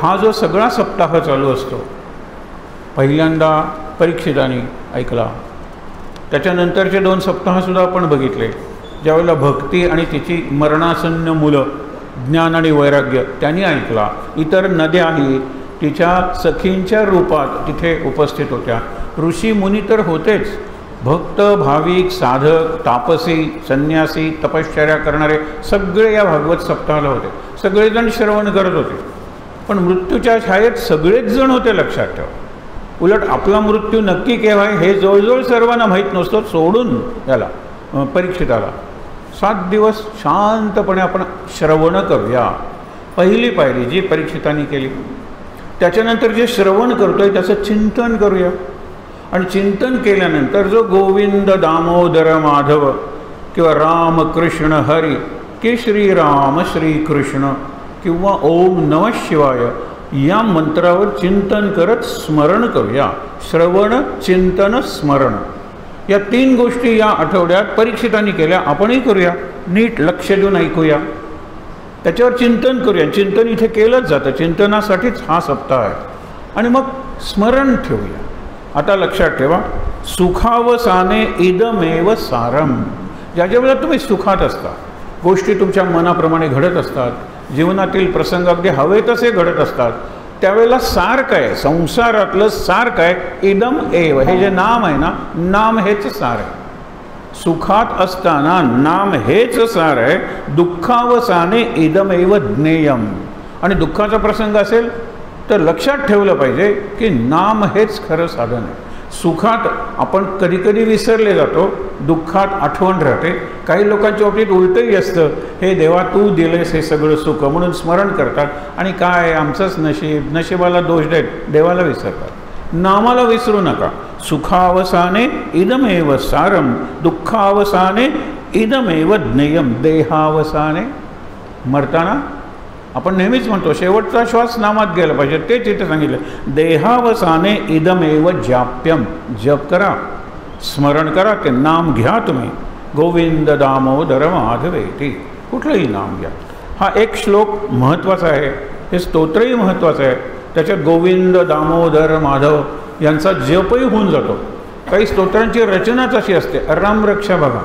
हा जो सगळा सप्ताह चालू असतो, पहिल्यांदा परीक्षिताने ऐकला, त्याच्यानंतरचे 2 सप्ताहसुद्धा आपण बघितले, ज्यावेळेला भक्ती आणि तिची मरणासन्न मुलं ज्ञान आणि वैराग्य त्यांनी ऐकला. इतर नद्याही तिच्या सखींच्या रूपात तिथे उपस्थित होत्या. ऋषी मुनी तर होतेच, भक्त भाविक साधक तापसी संन्यासी तपश्चर्या करणारे सगळे या भागवत सप्ताहाला होते. सगळेजण श्रवण करत होते. पण मृत्यूच्या छायेत सगळेच जण होते, लक्षात ठेवा. उलट आपला मृत्यू नक्की केव्हा आहे हे जवळजवळ सर्वांना माहीत नसतो, सोडून याला परीक्षिताला. 7 दिवस शांतपणे आपण श्रवण करूया. पहिली पायरी जी परीक्षितांनी केली, त्याच्यानंतर जे श्रवण करतोय त्याचं चिंतन करूया. आणि चिंतन केल्यानंतर जो गोविंद दामोदर माधव किंवा राम कृष्ण हरी की श्रीराम श्रीकृष्ण किंवा ओम नमः शिवाय या मंत्रावर चिंतन करत स्मरण करूया. श्रवण चिंतन स्मरण या 3 गोष्टी या आठवड्यात परीक्षितांनी केल्या, आपणही करूया. नीट लक्ष देऊन ऐकूया, त्याच्यावर चिंतन करूया. चिंतन इथे केलंच जातं, चिंतनासाठीच हा सप्ताह आहे. आणि मग स्मरण ठेवूया. आता लक्षात ठेवा, सुखावसाने इदमेव सारम. ज्या वेळेला तुम्ही सुखात असता, गोष्टी तुमच्या मनाप्रमाणे घडत असतात, जीवनातील प्रसंग अगदी हवे तसे घडत असतात, त्यावेळेला सार काय, संसारातलं सार काय, इदम एव हे जे नाम आहे ना, नाम हेच सार आहे. सुखात असताना नाम हेच सार आहे. दुःखावसाने इदमेव ज्ञेयम. आणि दुःखाचा प्रसंग असेल तर लक्षात ठेवलं पाहिजे की नाम हेच खरं साधन आहे. सुखात आपण कधीकधी विसरले जातो, दुःखात आठवण राहते. काही लोकांच्या बाबतीत उलटही असतं, हे देवा तू दिलेस हे सगळं सुख म्हणून स्मरण करतात आणि काय आमचंच नशीब, नशिबाला दोष देत देवाला विसरतात. नामाला विसरू नका. सुखावसाने इदमेव सारम, दुःखावसाने इदमेव ज्ञेयम. देहावसाने मरताना आपण नेहमीच म्हणतो शेवटचा श्वास नामात गेला पाहिजे, ते तिथे सांगितलं. देहावसाने इदमेव जाप्यम. जप करा, स्मरण करा, ते नाम घ्या तुम्ही. गोविंद दामोदर माधवेती, कुठलंही नाम घ्या. हा एक श्लोक महत्त्वाचा आहे, हे स्तोत्रही महत्त्वाचं आहे. त्याच्यात गोविंद दामोदर माधव यांचा जपही होऊन जातो. काही स्तोत्रांची रचनाच अशी असते. रामरक्षा बघा,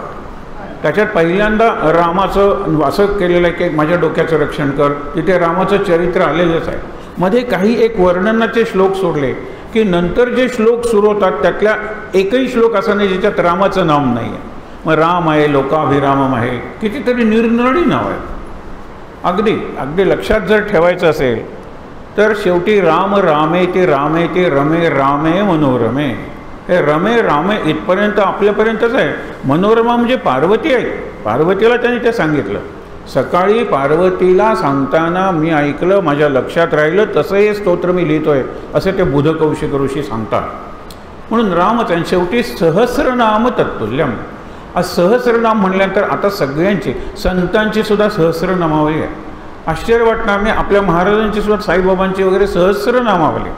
त्याच्यात पहिल्यांदा रामाचं असं केलेलं आहे की माझ्या डोक्याचं रक्षण कर, तिथे रामाचं चरित्र आलेलंच आहे. मध्ये काही एक वर्णनाचे श्लोक सोडले की नंतर जे श्लोक सुरू होतात त्यातल्या एकही श्लोक असा नाही ज्याच्यात रामाचं नाम नाही आहे. मग राम आहे, लोकाभिरामम आहे, कितीतरी निरनिराळी नाव आहे. अगदी अगदी लक्षात जर ठेवायचं असेल तर शेवटी राम रामेति रामेति रमे रामे मनोरमे. हे रमे रामे इथपर्यंत आपल्यापर्यंतच आहे. मनोरमा म्हणजे पार्वती आहे. पार्वतीला त्यांनी ते सांगितलं. सकाळी पार्वतीला सांगताना मी ऐकलं, माझ्या लक्षात राहिलं, तसं हे स्तोत्र मी लिहितोय असे ते बुधकौशिक ऋषी सांगतात. म्हणून रामच आहे. शेवटी सहस्रनाम तत्तुल्यम. आज सहस्रनाम म्हणल्यानंतर आता सगळ्यांची, संतांची सुद्धा सहस्रनामावली आहे. आश्चर्य वाटणार नाही, आपल्या महाराजांची सुद्धा, साईबाबांची वगैरे सहस्रनामावली.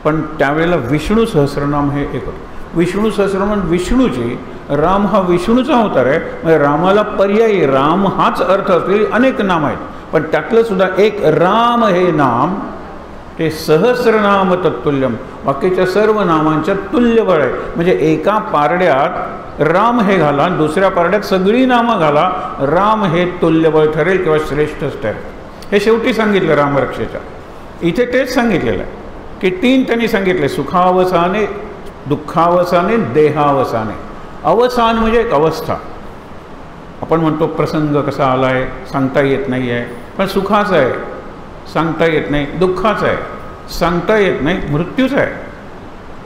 पण त्यावेळेला विष्णू सहस्रनाम हे एक होतं. विष्णू सहस्रनाम विष्णूची, राम हा विष्णूचा अवतार आहे. म्हणजे रामाला पर्यायी राम हाच अर्थ असलेली अनेक नाम आहेत, पण त्यातलं सुद्धा एक राम हे नाम ते सहस्रनाम तत्तुल्यम. बाकीच्या सर्व नामांच्या तुल्यबळ आहे. म्हणजे एका पारड्यात राम हे घाला, दुसऱ्या पारड्यात सगळी नामं घाला, राम हे तुल्यबळ ठरेल किंवा श्रेष्ठच ठरेल. हे शेवटी सांगितलं रामरक्षेच्या. इथे तेच सांगितलेलं आहे की 3 त्यांनी सांगितले, सुखावसाने, दुःखावसाने, देहावसाने. अवसान म्हणजे एक अवस्था. आपण म्हणतो प्रसंग कसा आला आहे सांगता येत नाही आहे, पण सुखाचा आहे सांगता येत नाही, दुःखाचा आहे सांगता येत नाही, मृत्यूचा आहे.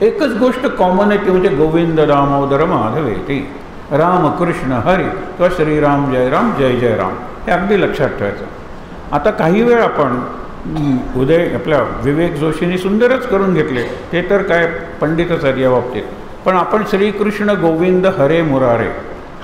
एकच गोष्ट कॉमन आहे ती म्हणजे गोविंद दामोदर माधवेती. राम कृष्ण हरी किंवा श्रीराम जय राम जय जय राम. हे अगदी लक्षात ठेवायचं. आता काही वेळ आपण उदय आपल्या विवेक जोशींनी सुंदरच करून घेतले, ते तर काय पंडितच आहेत या बाबतीत. पण आपण श्रीकृष्ण गोविंद हरे मुरारे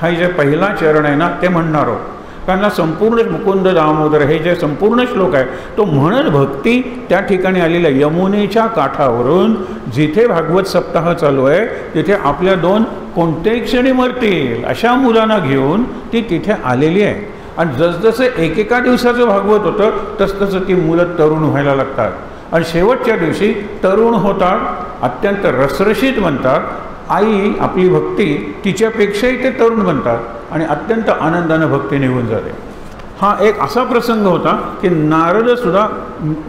हा जे पहिला चरण आहे ना ते म्हणणार आहोत. कारण संपूर्ण मुकुंद दामोदर हे जे संपूर्ण श्लोक आहे तो म्हणत भक्ती त्या ठिकाणी आलेल्या यमुनेच्या काठावरून जिथे भागवत सप्ताह चालू आहे तिथे आपल्या 2 कोणत्याही क्षणी मरतील अशा मुलांना घेऊन ती तिथे आलेली आहे. आणि जसजसे एकेका दिवसाचं भागवत होतं तसतसं ती मुलं तरुण व्हायला लागतात आणि शेवटच्या दिवशी तरुण होतात, अत्यंत रसरशीत बनतात। आई आपली भक्ती तिच्यापेक्षाही ते तरुण बनतात आणि अत्यंत आनंदानं भक्ती निघून जाते। हा एक असा प्रसंग होता की नारदसुद्धा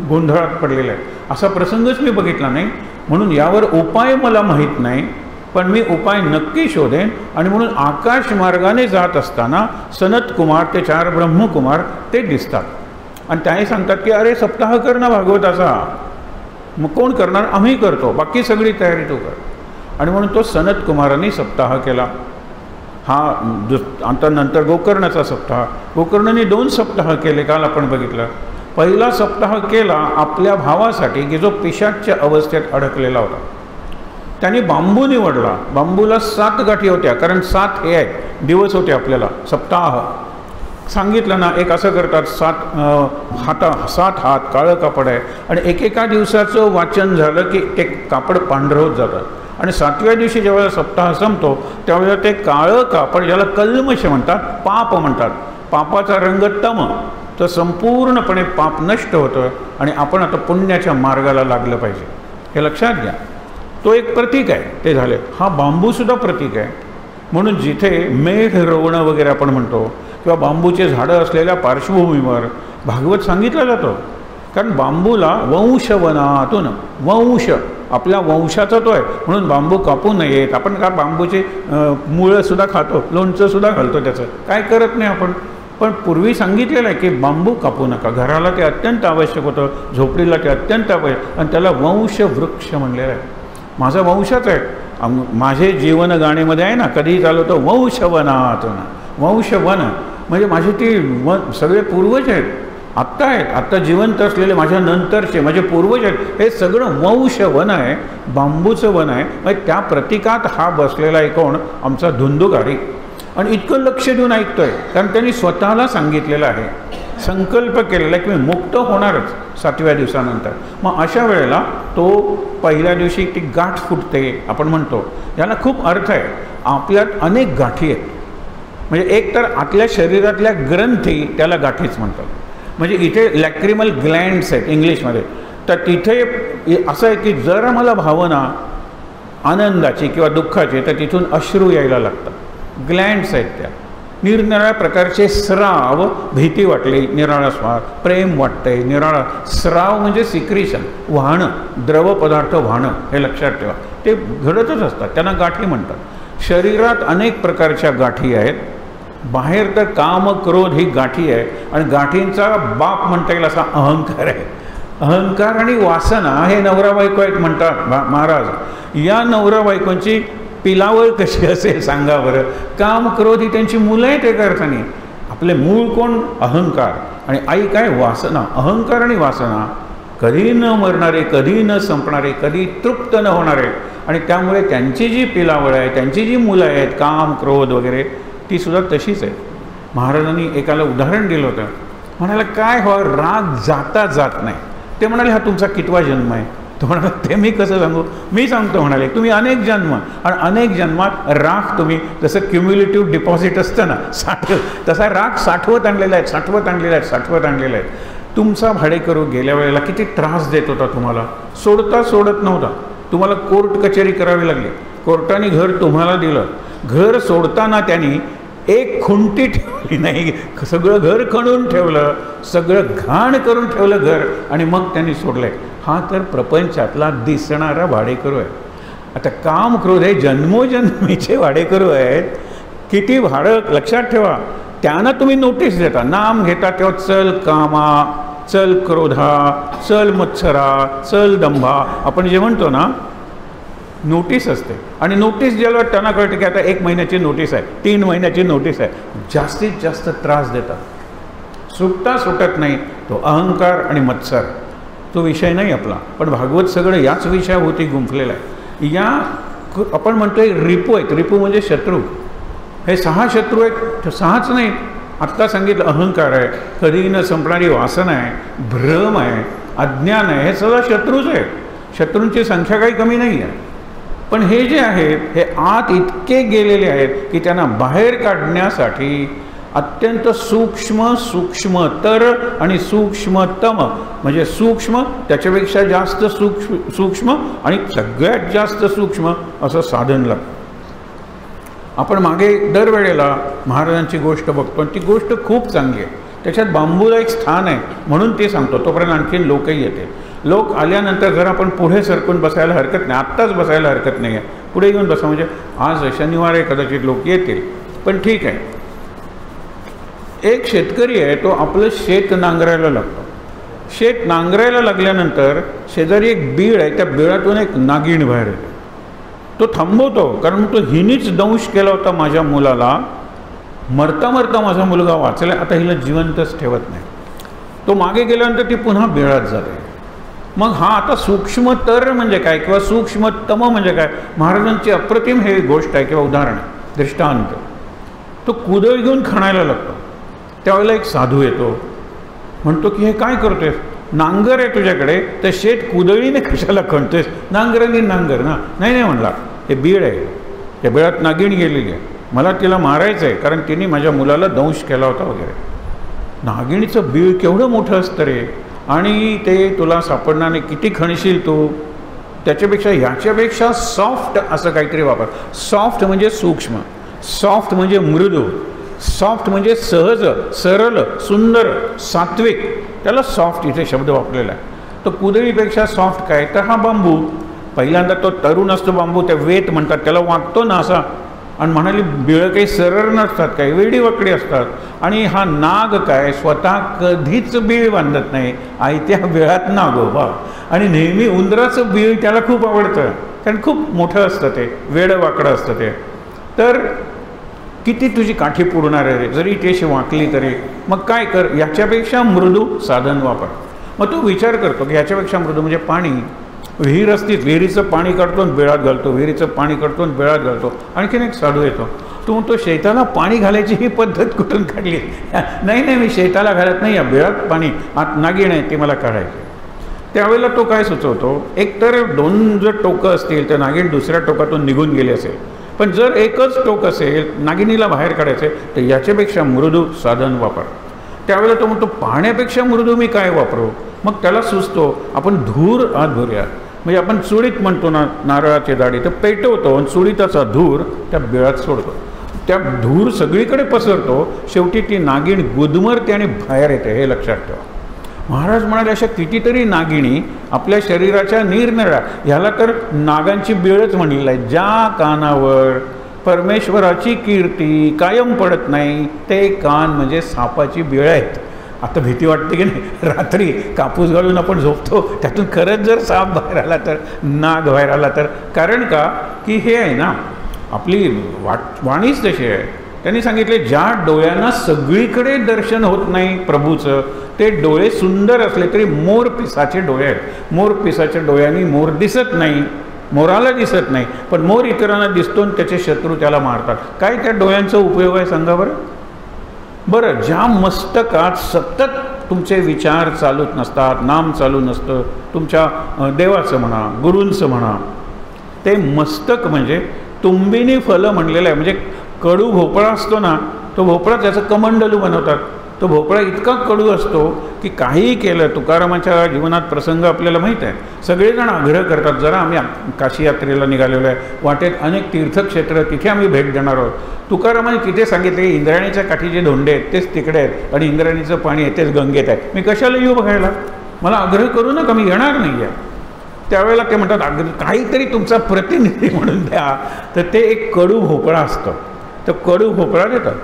गोंधळात पडलेला आहे। असा प्रसंगच मी बघितला नाही, म्हणून यावर उपाय मला माहीत नाही, पण मी उपाय नक्की शोधेन। आणि म्हणून आकाश मार्गाने जात असताना सनत कुमार ते 4 ब्रह्मकुमार ते दिसतात आणि त्याही सांगतात की अरे सप्ताह कर ना भागवताचा। मग कोण करणार? आम्ही करतो, बाकी सगळी तयारी तू कर। आणि म्हणून तो सनत कुमारांनी सप्ताह केला। हा आता नंतर गोकर्णाचा सप्ताह, गोकर्णाने 2 सप्ताह केले, काल आपण बघितलं। पहिला सप्ताह केला आपल्या भावासाठी की जो पिशाच्य अवस्थेत अडकलेला होता। त्यांनी बांबू निवडला, बांबूला 7 गाठी होत्या, कारण 7 हे आहेत दिवस होते आपल्याला सप्ताह सांगितलं ना। एक असं करतात 7 हात काळं कापड आहे आणि एकेका दिवसाचं वाचन झालं की ते कापड पांढरं होत जातं आणि 7व्या दिवशी जेव्हा सप्ताह संपतो त्यावेळेला ते काळं कापड, ज्याला कल्मश म्हणतात, पाप म्हणतात, पापाचा रंग तम, तर संपूर्णपणे पाप नष्ट होतं आणि आपण आता पुण्याच्या मार्गाला लागलं पाहिजे, हे लक्षात घ्या। तो एक प्रतीक आहे, ते झाले। हा बांबूसुद्धा प्रतीक आहे, म्हणून जिथे मेघ रोवणं वगैरे आपण म्हणतो किंवा बांबूचे झाडं असलेल्या पार्श्वभूमीवर भागवत सांगितलं जातं, कारण बांबूला वंशवनातून, वंश आपल्या वंशाचा तो आहे, म्हणून बांबू कापू नयेत। आपण का बांबूचे मुळंसुद्धा खातो, लोणचंसुद्धा घालतो, त्याचं काय करत नाही आपण, पण पूर्वी सांगितलेलं आहे की बांबू कापू नका, घराला ते अत्यंत आवश्यक होतं, झोपडीला ते अत्यंत आवश्यक, आणि त्याला वंशवृक्ष म्हणलेलं आहे। माझा वंशच आहे, माझे जीवन गाण्यामध्ये आहे ना, कधीही चालवतो वंशवनातून, वंशवन म्हणजे माझे ती सगळे पूर्वज आहेत, आत्ता आहेत, आत्ता जिवंत असलेले माझ्या नंतरचे माझे पूर्वज आहेत, हे सगळं वंशवन आहे, बांबूचं वन आहे। म्हणजे त्या प्रतीकात हा बसलेला आहे कोण? आमचा धुंदुकारी। आणि इतकं लक्ष देऊन ऐकतोय कारण त्यांनी स्वतःला सांगितलेलं आहे, संकल्प केलेला आहे की मी मुक्त होणारच 7व्या दिवसानंतर। मग अशा वेळेला तो पहिल्या दिवशी ती गाठ फुटते आपण म्हणतो, याला खूप अर्थ आहे। आपल्यात अनेक गाठी आहेत, म्हणजे एक तर आतल्या शरीरातल्या ग्रंथी त्याला गाठीच म्हणतात, म्हणजे इथे लॅक्रिमल ग्लँड्स आहेत इंग्लिशमध्ये, तर तिथे असं आहे की जर मला भावना आनंदाची किंवा दुःखाची तर तिथून अश्रू यायला लागतात, ग्लँड्स आहेत त्या। निरनिराळ्या प्रकारचे स्राव, भीती वाटली निराळा श्वास, प्रेम वाटतंय निराळा स्राव, म्हणजे सिक्रिशन, वाहणं, द्रव पदार्थ वाहणं, हे लक्षात ठेवा, ते घडतच असतात, त्यांना गाठी म्हणतात। शरीरात अनेक प्रकारच्या गाठी आहेत, बाहेर तर काम क्रोध ही गाठी आहे, आणि गाठींचा बाप म्हणता येईल असा अहंकार आहे। अहंकार आणि वासना हे नवरा बायको आहेत म्हणतात महाराज। या नवरा बायकोंची पिलावळ कशी असेल सांगा बरं? काम क्रोध ही त्यांची मुलं आहेत एका अर्थाने। आपले मूळ कोण? अहंकार, आणि आई काय? वासना। अहंकार आणि वासना कधी न मरणारे, कधी न संपणारे, कधी तृप्त न होणारे, आणि त्यामुळे त्यांची जी पिलावळ आहे, त्यांची जी मुलं आहेत काम क्रोध वगैरे, ती सुद्धा तशीच आहे। महाराजांनी एकाला उदाहरण दिलं होतं, म्हणाला काय हो, राग जाता जात नाही। ते म्हणाले हा तुमचा कितवा जन्म आहे? तो म्हणाला ते मी कसं सांगू? मी सांगतो म्हणाले, तुम्ही अनेक जन्म, आणि अनेक जन्मात राग तुम्ही जसं क्युम्युलेटिव्ह डिपॉझिट असतं ना, तसा राग साठवत आणलेला आहे, साठवत आणलेला आहे, साठवत आणलेला आहे। तुमचा भाडेकरू गेल्या वेळेला किती त्रास देत होता तुम्हाला, सोडत नव्हता, तुम्हाला कोर्ट कचेरी करावी लागली, कोर्टाने घर तुम्हाला दिलं, घर सोडताना त्यांनी एक खुंटी ठेवली नाही, सगळं घर खणून ठेवलं, सगळं घाण करून ठेवलं घर, आणि मग त्यांनी सोडलंय। हा तर प्रपंचातला दिसणारा भाडेकरू आहे। आता काम क्रोध हे जन्मोजन्मीचे भाडेकरू आहेत, किती भाडं लक्षात ठेवा। त्यांना तुम्ही नोटीस देता, नाम घेता, तेव्हा चल कामा, चल क्रोधा, चल मत्सरा, चल दंभा, आपण जे म्हणतो ना, नोटीस असते, आणि नोटीस ज्याला त्यांना कळतं की आता 1 महिन्याची नोटीस आहे, 3 महिन्याची नोटीस आहे, जास्तीत जास्त त्रास देतात, सुटत नाही। तो अहंकार आणि मत्सर तो विषय नाही आपला, पण भागवत सगळं याच विषयाभोवती गुंफलेलं आहे। या आपण म्हणतोय रिपू आहेत, रिपू म्हणजे शत्रू, हे 6 शत्रू आहेत, 6च नाही, आत्ता सांगितलं अहंकार आहे, कधी न संपणारी वासना आहे, भ्रम आहे, अज्ञान आहे, हे सगळं शत्रूच आहे। शत्रूंची संख्या काही कमी नाही आहे, पण हे जे आहेत हे आत इतके गेलेले आहेत की त्यांना बाहेर काढण्यासाठी अत्यंत सूक्ष्म, सूक्ष्मतर आणि सूक्ष्मतम, म्हणजे सूक्ष्म, त्याच्यापेक्षा जास्त सूक्ष्म आणि सगळ्यात जास्त सूक्ष्म असं साधन लागतं. आपण मागे दरवेळेला महाराजांची गोष्ट बघतो आणि ती गोष्ट खूप चांगली आहे. त्याच्यात बांबूला एक स्थान आहे म्हणून ते सांगतो. तोपर्यंत आणखीन लोकही येते. लोक आल्यानंतर जर आपण पुढे सरकून बसायला हरकत नाही, आत्ताच बसायला हरकत नाही आहे, पुढे येऊन बसा. म्हणजे आज शनिवार आहे, कदाचित लोक येतील, पण ठीक आहे. एक शेतकरी आहे, तो आपलं शेत नांगरायला लागतो. शेत नांगरायला लागल्यानंतर शेजारी एक बीळ आहे, त्या बिळातून एक नागिण बाहेर येते. तो थांबवतो, कारण तो हिनीच दंश केला होता माझ्या मुलाला, मरता मरता माझा मुलगा वाचला, आता हिला जिवंतच ठेवत नाही. तो मागे गेल्यानंतर ती पुन्हा बिळात जाते. मग हा आता सूक्ष्मतर म्हणजे काय किंवा सूक्ष्मतम म्हणजे काय, महाराजांची अप्रतिम हे गोष्ट आहे किंवा उदाहरण, दृष्टांत. तो कुदळ घेऊन खणायला लागतो. त्यावेळेला एक साधू येतो, म्हणतो की हे काय करतोयस, नांगर आहे तुझ्याकडे, तर शेत कुदळीने कशाला खणतोयस, नांगराने नांगर ना. नाही नाही म्हणला, हे बीळ आहे, त्या बिळात नागिण गेलेली आहे, मला तिला मारायचं आहे, कारण तिने माझ्या मुलाला दंश केला होता वगैरे. नागिणीचं बीळ केवढं मोठं असतं रे, आणि ते तुला सापडणार नाही, किती खणशील तू, त्याच्यापेक्षा ह्याच्यापेक्षा सॉफ्ट असं काहीतरी वापर. सॉफ्ट म्हणजे सूक्ष्म, सॉफ्ट म्हणजे मृदू, सॉफ्ट म्हणजे सहज, सरळ, सुंदर, सात्विक, त्याला सॉफ्ट इथे शब्द वापरलेला आहे. तो कुदळीपेक्षा सॉफ्ट काय, तर हा बांबू. पहिल्यांदा तो तरुण असतो बांबू, त्या वेत म्हणतात त्याला, वागतो ना असा, आणि म्हणाली बिळं काही सरळ नसतात, काही वेडी वाकडी असतात. आणि हा नाग काय, स्वतः कधीच बीळ बांधत नाही, आयत्या बिळात नागोबा. आणि नेहमी उंदराचं बीळ त्याला खूप आवडतं, कारण खूप मोठं असतं ते, वेडं वाकडं असतं ते. तर किती तुझी काठी पुरणार आहे, जरी ती अशी वाकली तरी. मग काय कर, याच्यापेक्षा मृदू साधन वापर. मग तो विचार करतो की याच्यापेक्षा मृदू म्हणजे पाणी. विहीर असतीच, विहिरीचं पाणी काढतो आणि बिळात घालतो, विहिरीचं पाणी काढतो आणि बिळात घालतो. आणखीन एक साधू येतो, तो म्हणतो शेताला पाणी घालायची ही पद्धत कुठून काढली. नाही नाही, मी शेताला घालत नाही, या बिळात पाणी, आत नागिण आहे ती मला काढायची. त्यावेळेला तो काय सुचवतो, एक तर 2 जर टोकं असतील तर नागिण दुसऱ्या टोकातून निघून गेली असेल, पण जर एकच टोक असेल, नागिनीला बाहेर काढायचं तर याच्यापेक्षा मृदू साधन वापर. त्यावेळेला तो म्हणतो पाण्यापेक्षा मृदू मी काय वापरू. मग त्याला सुचतो आपण धूर आत भरूया. म्हणजे आपण चुळीत म्हणतो ना, नारळाची दाढी, तर पेटवतो आणि चुळीताचा धूर त्या बिळात सोडतो. त्या धूर सगळीकडे पसरतो, शेवटी ती नागिण गुदमरते आणि बाहेर येते. हे लक्षात ठेवा. महाराज म्हणाले अशा कितीतरी नागिणी आपल्या शरीराच्या निरनिळ्या, ह्याला तर नागांची बिळच म्हणलेलं आहे. ज्या कानावर परमेश्वराची कीर्ती कायम पडत नाही, ते कान म्हणजे सापाची बिळ आहेत. आता भीती वाटते की नाही, रात्री कापूस गाळून आपण झोपतो, त्यातून खरंच जर साप बाहेर आला तर, नाग बाहेर आला तर. कारण का की हे आहे ना, आपली वाणीच तशी आहे. त्यांनी सांगितले ज्या डोळ्यांना सगळीकडे दर्शन होत नाही प्रभूचं, ते डोळे सुंदर असले तरी मोर पिसाचे डोळे आहेत. मोर पिसाच्या डोळ्यांनी मोर दिसत नाही, मोराला दिसत नाही, पण मोर इतरांना दिसतो आणि त्याचे शत्रू त्याला मारतात. काय त्या डोळ्यांचा उपयोग आहे सांगा बरं. बरं, ज्या मस्तकात सतत तुमचे विचार चालूच नसतात, नाम चालू नसतं, तुमच्या देवाचं म्हणा, गुरूंचं म्हणा, ते मस्तक म्हणजे तुंबिनी फलं म्हणलेलं आहे. म्हणजे कडू भोपळा असतो ना, तो भोपळा त्याचं कमंडलू बनवतात. तो भोपळा इतका कडू असतो की काहीही केलं. तुकारामाच्या जीवनात प्रसंग आपल्याला माहीत आहे. सगळेजण आग्रह करतात, जरा आम्ही काशी यात्रेला निघालेलो आहे, वाटेत अनेक तीर्थक्षेत्र, तिथे आम्ही भेट देणार आहोत. तुकारामाने तिथे सांगितले इंद्रायणीच्या काठीचे धोंडे आहेत तेच तिकडे आहेत आणि इंद्रायणीचं पाणी आहे तेच गंगेत आहे, मी कशाला येऊ बघायला, मला आग्रह करू नका, मी येणार नाही आहे. त्यावेळेला ते म्हणतात काहीतरी तुमचा प्रतिनिधी म्हणून द्या. तर ते एक कडू भोपळा असतं, तर कडू भोपळा देतात.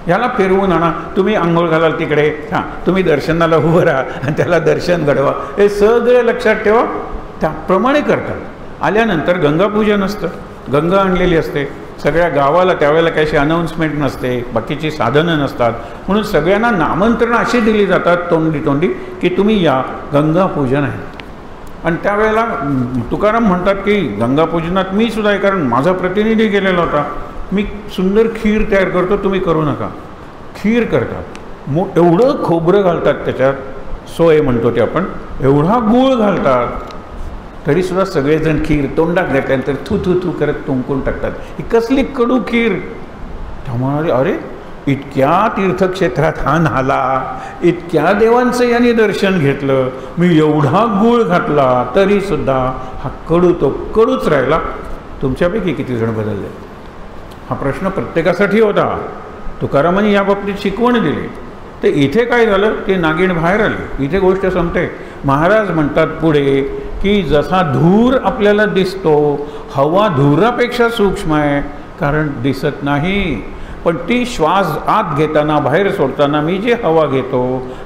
ह्याला फिरवून आणा, तुम्ही आंघोळ घालाल तिकडे, हां तुम्ही दर्शनाला उभं राहा आणि त्याला दर्शन घडवा, हे सगळं लक्षात ठेवा. त्याप्रमाणे करतात. आल्यानंतर गंगापूजन असतं, गंगा आणलेली असते सगळ्या गावाला. त्यावेळेला काही अनाऊन्समेंट नसते, बाकीची साधनं नसतात, म्हणून सगळ्यांना नामंत्रण अशी दिली जातात तोंडी तोंडी की तुम्ही या, गंगापूजन आहे. आणि त्यावेळेला तुकाराम म्हणतात की गंगापूजनात मी सुद्धा आहे, कारण माझा प्रतिनिधी गेलेला होता, मी सुंदर खीर तयार करतो, तुम्ही करू नका. खीर करतात, एवढं खोबरं घालतात त्याच्यात, सोय म्हणतो ते आपण, एवढा गूळ घालतात, तरीसुद्धा सगळेजण खीर तोंडात घेतल्यानंतर थू थू थू करत तुंकून टाकतात. ही कसली कडू खीर. त्या म्हणाले अरे इतक्या तीर्थक्षेत्रात हा नाला, इतक्या देवांचं यांनी दर्शन घेतलं, मी एवढा गुळ घातला तरीसुद्धा हा कडू तो कडूच राहिला. तुमच्यापैकी किती जण बदलले? हा प्रश्न प्रत्येकासाठी होता. तुकारामांनी या बाबतीत शिकवण दिली. ते इथे काय झालं, ते नागिण बाहेर आली. इथे गोष्ट संपते. महाराज म्हणतात पुढे की जसा धूर आपल्याला दिसतो, हवा धुरापेक्षा सूक्ष्म आहे, कारण दिसत नाही. पण ती श्वास आत घेताना बाहेर सोडताना मी जे हवा घेतो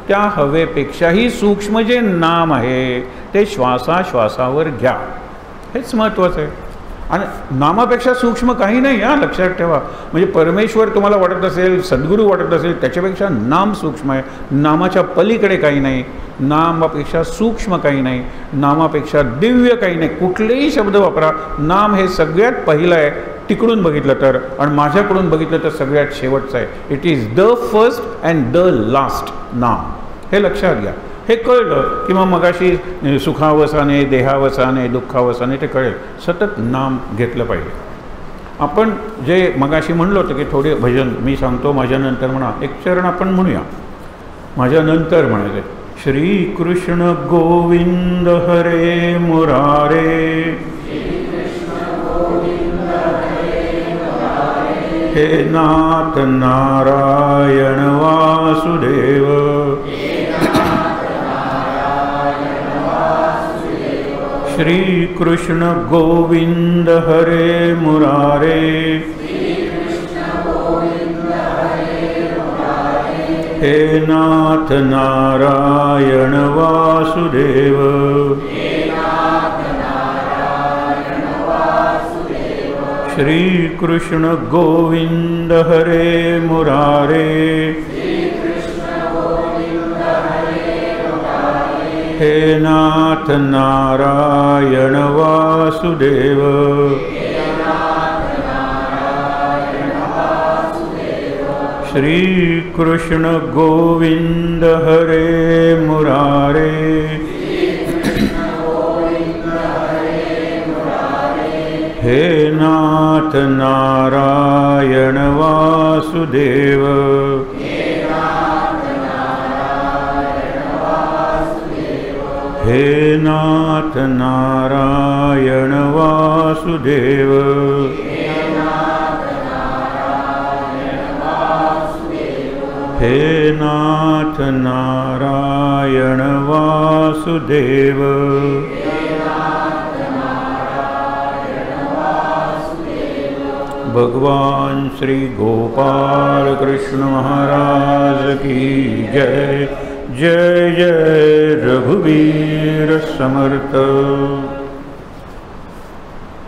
त्या हवेपेक्षाही सूक्ष्म जे नाम आहे ते श्वासाश्वासावर घ्या. हेच महत्त्वाचं आहे. आणि नामापेक्षा सूक्ष्म काही नाही, हा लक्षात ठेवा. म्हणजे परमेश्वर तुम्हाला वाटत असेल, सद्गुरू वाटत असेल, त्याच्यापेक्षा नाम सूक्ष्म आहे. नामाच्या पलीकडे काही नाही, नामापेक्षा सूक्ष्म काही नाही, नामापेक्षा दिव्य काही नाही. कुठलेही शब्द वापरा, नाम हे सगळ्यात पहिलं आहे तिकडून बघितलं तर, आणि माझ्याकडून बघितलं तर सगळ्यात शेवटचं आहे. It is the first and the last नाम. हे लक्षात घ्या. हे कळलं की मग मगाशी सुखावसाने, देहावसाने, दुःखावसाने ते कळेल. सतत नाम घेतलं पाहिजे. आपण जे मगाशी म्हणलो होतं की थोडे भजन मी सांगतो, माझ्यानंतर म्हणा. एक चरण आपण म्हणूया, माझ्यानंतर म्हणायचे. श्रीकृष्ण गोविंद हरे मुरारे, हे नाथ नारायण वासुदेव, श्री कृष्ण गोविंद हरे मुरारे, हे नाथ नारायण वासुदेव, श्री कृष्ण गोविंद हरे मुरारे, हे नाथ नारायण वासुदेव, श्री कृष्ण गोविंद हरे मुरारे, हे नाथ नारायण वासुदेव, हे नाथ नारायण वासुदेव, हे नाथ नारायण वासुदेव, भगवान श्री गोपाल कृष्ण महाराज की जय. जय जय रघुवीर समर्थ.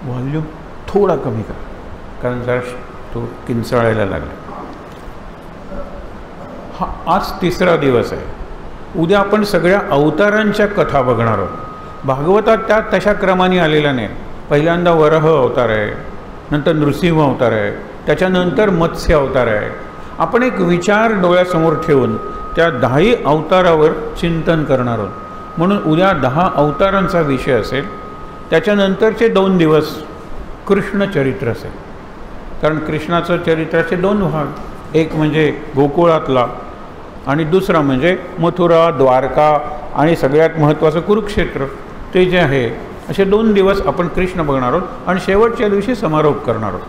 व्हॉल्यूम थोडा कमी करा, कारण जरा तो किंचाळायला लागला. हा आज तिसरा दिवस आहे. उद्या आपण सगळ्या अवतारांच्या कथा बघणार आहोत. भागवतात त्या तशा क्रमाने आलेल्या नाही. पहिल्यांदा वराह अवतार आहे, नंतर नृसिंह अवतार आहे, त्याच्यानंतर मत्स्य अवतार आहे. आपण एक विचार डोळ्यासमोर ठेवून त्या 10 अवतारावर चिंतन करणार आहोत. म्हणून उद्या 10 अवतारांचा विषय असेल. त्याच्यानंतरचे 2 दिवस कृष्ण चरित्र असेल. कारण कृष्णाचं चरित्राचे 2 भाग, एक म्हणजे गोकुळातला आणि दुसरा म्हणजे मथुरा, द्वारका आणि सगळ्यात महत्त्वाचं कुरुक्षेत्र. ते जे आहे असे 2 दिवस आपण कृष्ण बघणार आहोत आणि शेवटच्या दिवशी समारोप करणार आहोत.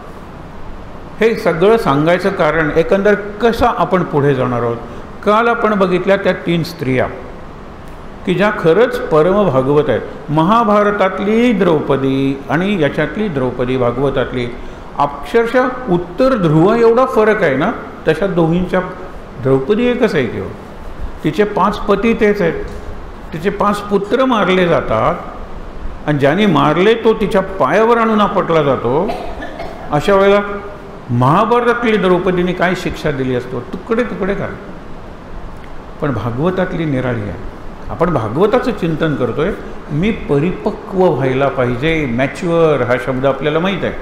हे सगळं सांगायचं कारण एकंदर कसा आपण पुढे जाणार आहोत. काल आपण बघितल्या त्या 3 स्त्रिया की ज्या खरंच परम भागवत आहेत. महाभारतातली द्रौपदी आणि याच्यातली द्रौपदी भागवतातली अक्षरशः उत्तर ध्रुव एवढा फरक आहे ना. तशा दोघींच्या द्रौपदी एकच आहे किंवा तिचे 5 पती तेच आहेत. तिचे 5 पुत्र मारले जातात आणि ज्याने मारले तो तिच्या पायावर आणून आपटला जातो. अशा वेळेला महाभारतातली द्रौपदीने काय शिक्षा दिली असतो, तुकडे तुकडे करा. पण भागवतातली निराळी आहे. आपण भागवताचं चिंतन करतोय. मी परिपक्व व्हायला पाहिजे. मॅच्युअर हा शब्द आपल्याला माहीत आहे.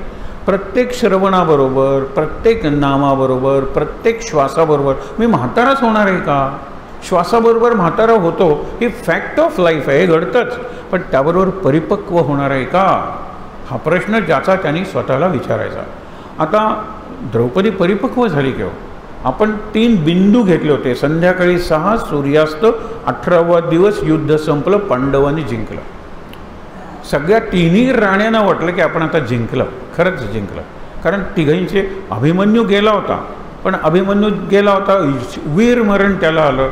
प्रत्येक श्रवणाबरोबर, प्रत्येक नामाबरोबर, प्रत्येक श्वासाबरोबर मी म्हाताराच होणार आहे का? श्वासाबरोबर म्हातारा होतो, ही फॅक्ट ऑफ लाईफ आहे, घडतंच. पण त्याबरोबर परिपक्व होणार आहे का, हा प्रश्न ज्याचा त्यांनी स्वतःला विचारायचा. आता द्रौपदी परिपक्व झाली किंवा आपण 3 बिंदू घेतले होते. संध्याकाळी 6 सूर्यास्त, 18वा दिवस, युद्ध संपलं, पांडवांनी जिंकलं. सगळ्या 3ही राण्यांना वाटलं की आपण आता जिंकलं, खरंच जिंकलं. कारण तिघांचे अभिमन्यू गेला होता, पण अभिमन्यू गेला होता, वीर मरण त्याला आलं.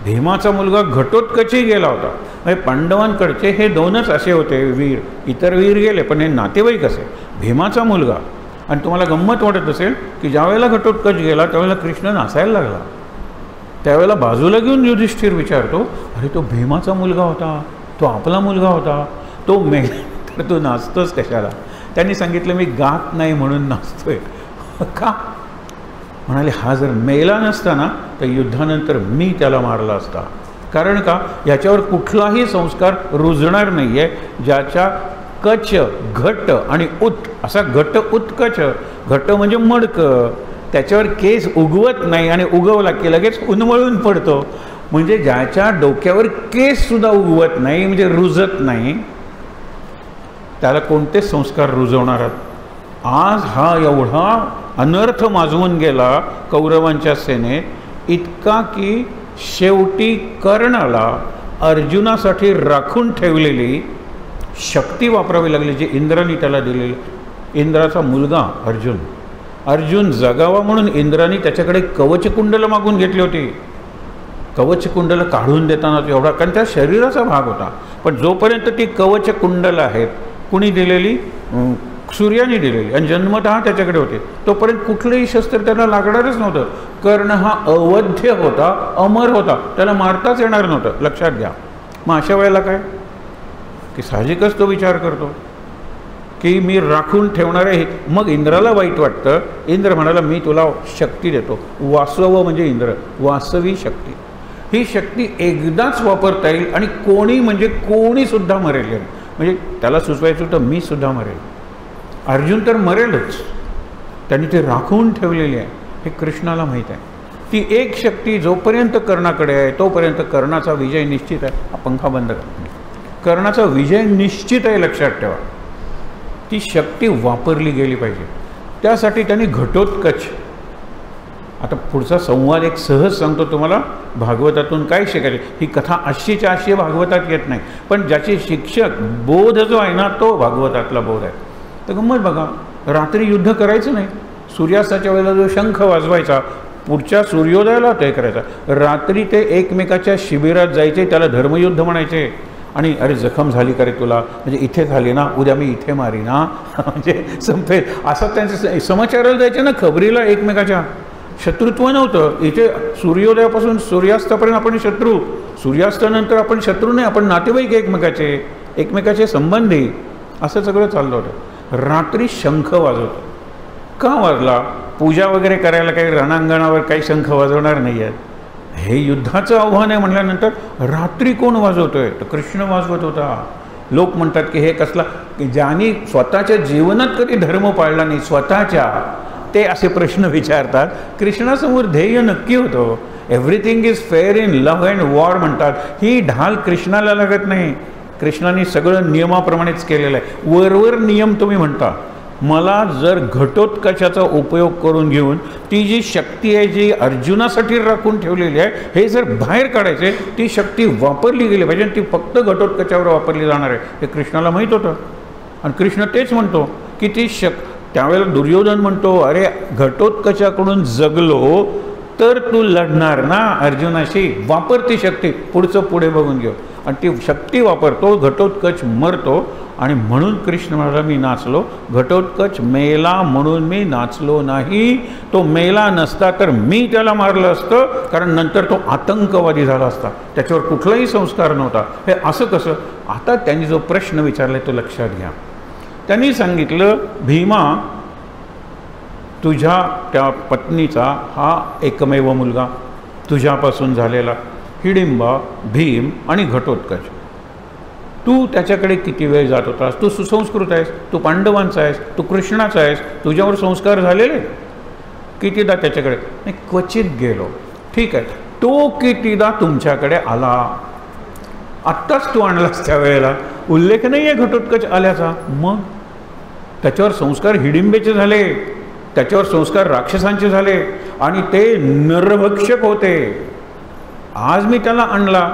भीमाचा मुलगा घटोत्कचही गेला होता. म्हणजे पांडवांकडचे हे 2च असे होते वीर. इतर वीर गेले, पण हे नातेवाईक असे. भीमाचा मुलगा. आणि तुम्हाला गंमत वाटत असेल की ज्यावेळेला घटोत्कच गेला त्यावेळेला कृष्ण नाचायला लागला. त्यावेळेला बाजूला घेऊन युधिष्ठिर विचारतो, अरे तो भीमाचा मुलगा होता, तो आपला मुलगा होता, तो मेला तर तू नाचतोस कशाला? त्यांनी सांगितलं मी गात नाही म्हणून नाचतोय. का? म्हणाले हा जर मेला नसता ना तर युद्धानंतर मी त्याला मारला असता. कारण का? याच्यावर कुठलाही संस्कार रुजणार नाही आहे. ज्याच्या कच, घट आणि उत, असा घट उत्कच. घट म्हणजे मडकं, त्याच्यावर केस उगवत नाही आणि उगवला की लगेच उन्मळून पडतो. म्हणजे ज्याच्या डोक्यावर केस सुद्धा उगवत नाही, म्हणजे रुजत नाही, त्याला कोणतेच संस्कार रुजवणार आहेत? आज हा एवढा अनर्थ माजवून गेला कौरवांच्या सेनेत, इतका की शेवटी कर्णाला अर्जुनासाठी राखून ठेवलेली शक्ती वापरावी लागली, जी इंद्राने त्याला दिलेली. इंद्राचा मुलगा अर्जुन जगावा म्हणून इंद्राने त्याच्याकडे कवचकुंडलं मागून घेतली होती. कवचकुंडलं काढून देताना एवढा, कारण त्या शरीराचा भाग होता. पण जोपर्यंत ती कवचकुंडलं आहेत, कुणी दिलेली? सूर्याने दिलेली, आणि जन्मतः त्याच्याकडे होते, तोपर्यंत कुठलंही शस्त्र त्याला लागणारच नव्हतं. कर्ण हा अवध्य होता, अमर होता, त्याला मारताच येणार नव्हतं. लक्षात घ्या. मग अशा वेळेला काय की साहजिकच तो विचार करतो की मी राखून ठेवणार आहे. मग इंद्राला वाईट वाटतं. इंद्र म्हणाला मी तुला शक्ती देतो. वासव म्हणजे इंद्र, वासवी शक्ती. ही शक्ती एकदाच वापरता येईल आणि कोणी म्हणजे कोणीसुद्धा मरेल. म्हणजे त्याला सुचवायचं होतं मी सुद्धा मरेल. अर्जुन तर मरेलच, त्यांनी ते राखून ठेवलेली आहे, हे कृष्णाला माहीत आहे. ती एक शक्ती जोपर्यंत कर्णाकडे आहे तोपर्यंत कर्णाचा विजय निश्चित आहे. हा पंखा बंद करा. कर्णाचा विजय निश्चित आहे, लक्षात ठेवा. ती शक्ती वापरली गेली पाहिजे. त्यासाठी त्यांनी घटोत्कच. आता पुढचा संवाद एक सहज सांगतो तुम्हाला. भागवतातून काय शिकायचे? ही कथा 80च्या 80 भागवतात येत नाही, पण ज्याचे शिक्षक बोध जो आहे ना तो भागवतातला बोध आहे. तर गंमत बघा, रात्री युद्ध करायचं नाही. सूर्यास्ताच्या वेळेला जो शंख वाजवायचा, पुढच्या सूर्योदयाला ते करायचा. रात्री ते एकमेकाच्या शिबिरात जायचे, त्याला धर्मयुद्ध म्हणायचे. आणि अरे जखम झाली का रे तुला? म्हणजे इथे झाली ना, उद्या मी इथे मारी ना, म्हणजे संपेल असं त्यांचे समाचाराला जायचे ना, खबरीला एकमेकाच्या. शत्रुत्व नव्हतं इथे. सूर्योदयापासून सूर्यास्तापर्यंत आपण शत्रू, सूर्यास्तानंतर आपण शत्रू नाही, आपण नातेवाईक एकमेकाचे संबंधी. असं सगळं चाललं होतं. रात्री शंख वाजवतो. का वाजला? पूजा वगैरे करायला काही रणांगणावर काही शंख वाजवणार नाही आहेत. हे युद्धाचं आव्हान आहे म्हटल्यानंतर रात्री कोण वाजवतोय? तर कृष्ण वाजवत होता. लोक म्हणतात की हे कसला, ज्यांनी स्वतःच्या जीवनात कधी धर्म पाळला नाही स्वतःच्या, ते असे प्रश्न विचारतात. कृष्णासमोर ध्येय नक्की होतं. Everything is fair in love and war म्हणतात. ही ढाल कृष्णाला लागत नाही. कृष्णाने सगळं नियमाप्रमाणेच केलेलं आहे. वरवर नियम तुम्ही म्हणता. मला जर घटोत्कचाचा उपयोग करून घेऊन ती जी शक्ती आहे जी अर्जुनासाठी राखून ठेवलेली आहे, हे जर बाहेर काढायचे, ती शक्ती वापरली गेली पाहिजे. ती फक्त घटोत्कचावर वापरली जाणार आहे, हे कृष्णाला माहीत होतं. आणि कृष्ण तेच म्हणतो की ती त्यावेळेला दुर्योधन म्हणतो, अरे घटोत्कचाकडून जगलो तर तू लढणार ना अर्जुनाशी, वापर ती शक्ती. पुढचं पुढे बघून घेऊ. आणि ती शक्ती वापरतो, घटोत्कच मरतो. आणि म्हणून कृष्ण म्हणाला मी नाचलो. घटोत्कच मेला म्हणून मी नाचलो नाही. तो मेला नसता तर मी त्याला मारलं असतं, कारण नंतर तो आतंकवादी झाला असता, त्याच्यावर कुठलाही संस्कार नव्हता. हे असं कसं? आता त्यांनी जो प्रश्न विचारला तो लक्षात घ्या. त्यांनी सांगितलं भीमा, तुझ्या त्या पत्नीचा हा एकमेव मुलगा तुझ्यापासून झालेला, हिडिंबा, भीम आणि घटोत्कच. तू त्याच्याकडे किती वेळ जात होतास? तू सुसंस्कृत आहेस, तू पांडवांचा आहेस, तू कृष्णाचा आहेस, तुझ्यावर संस्कार झालेले. कितीदा त्याच्याकडे? नाही, क्वचित गेलो. ठीक आहे, तो कितीदा तुमच्याकडे आला? आत्ताच तू आणलास त्यावेळेला. उल्लेख नाही आहे घटोत्कच आल्याचा. मग त्याच्यावर संस्कार हिडिंबेचे झाले. त्याच्यावर संस्कार राक्षसांचे झाले आणि ते नरभक्षक होते. आज मी त्याला आणला,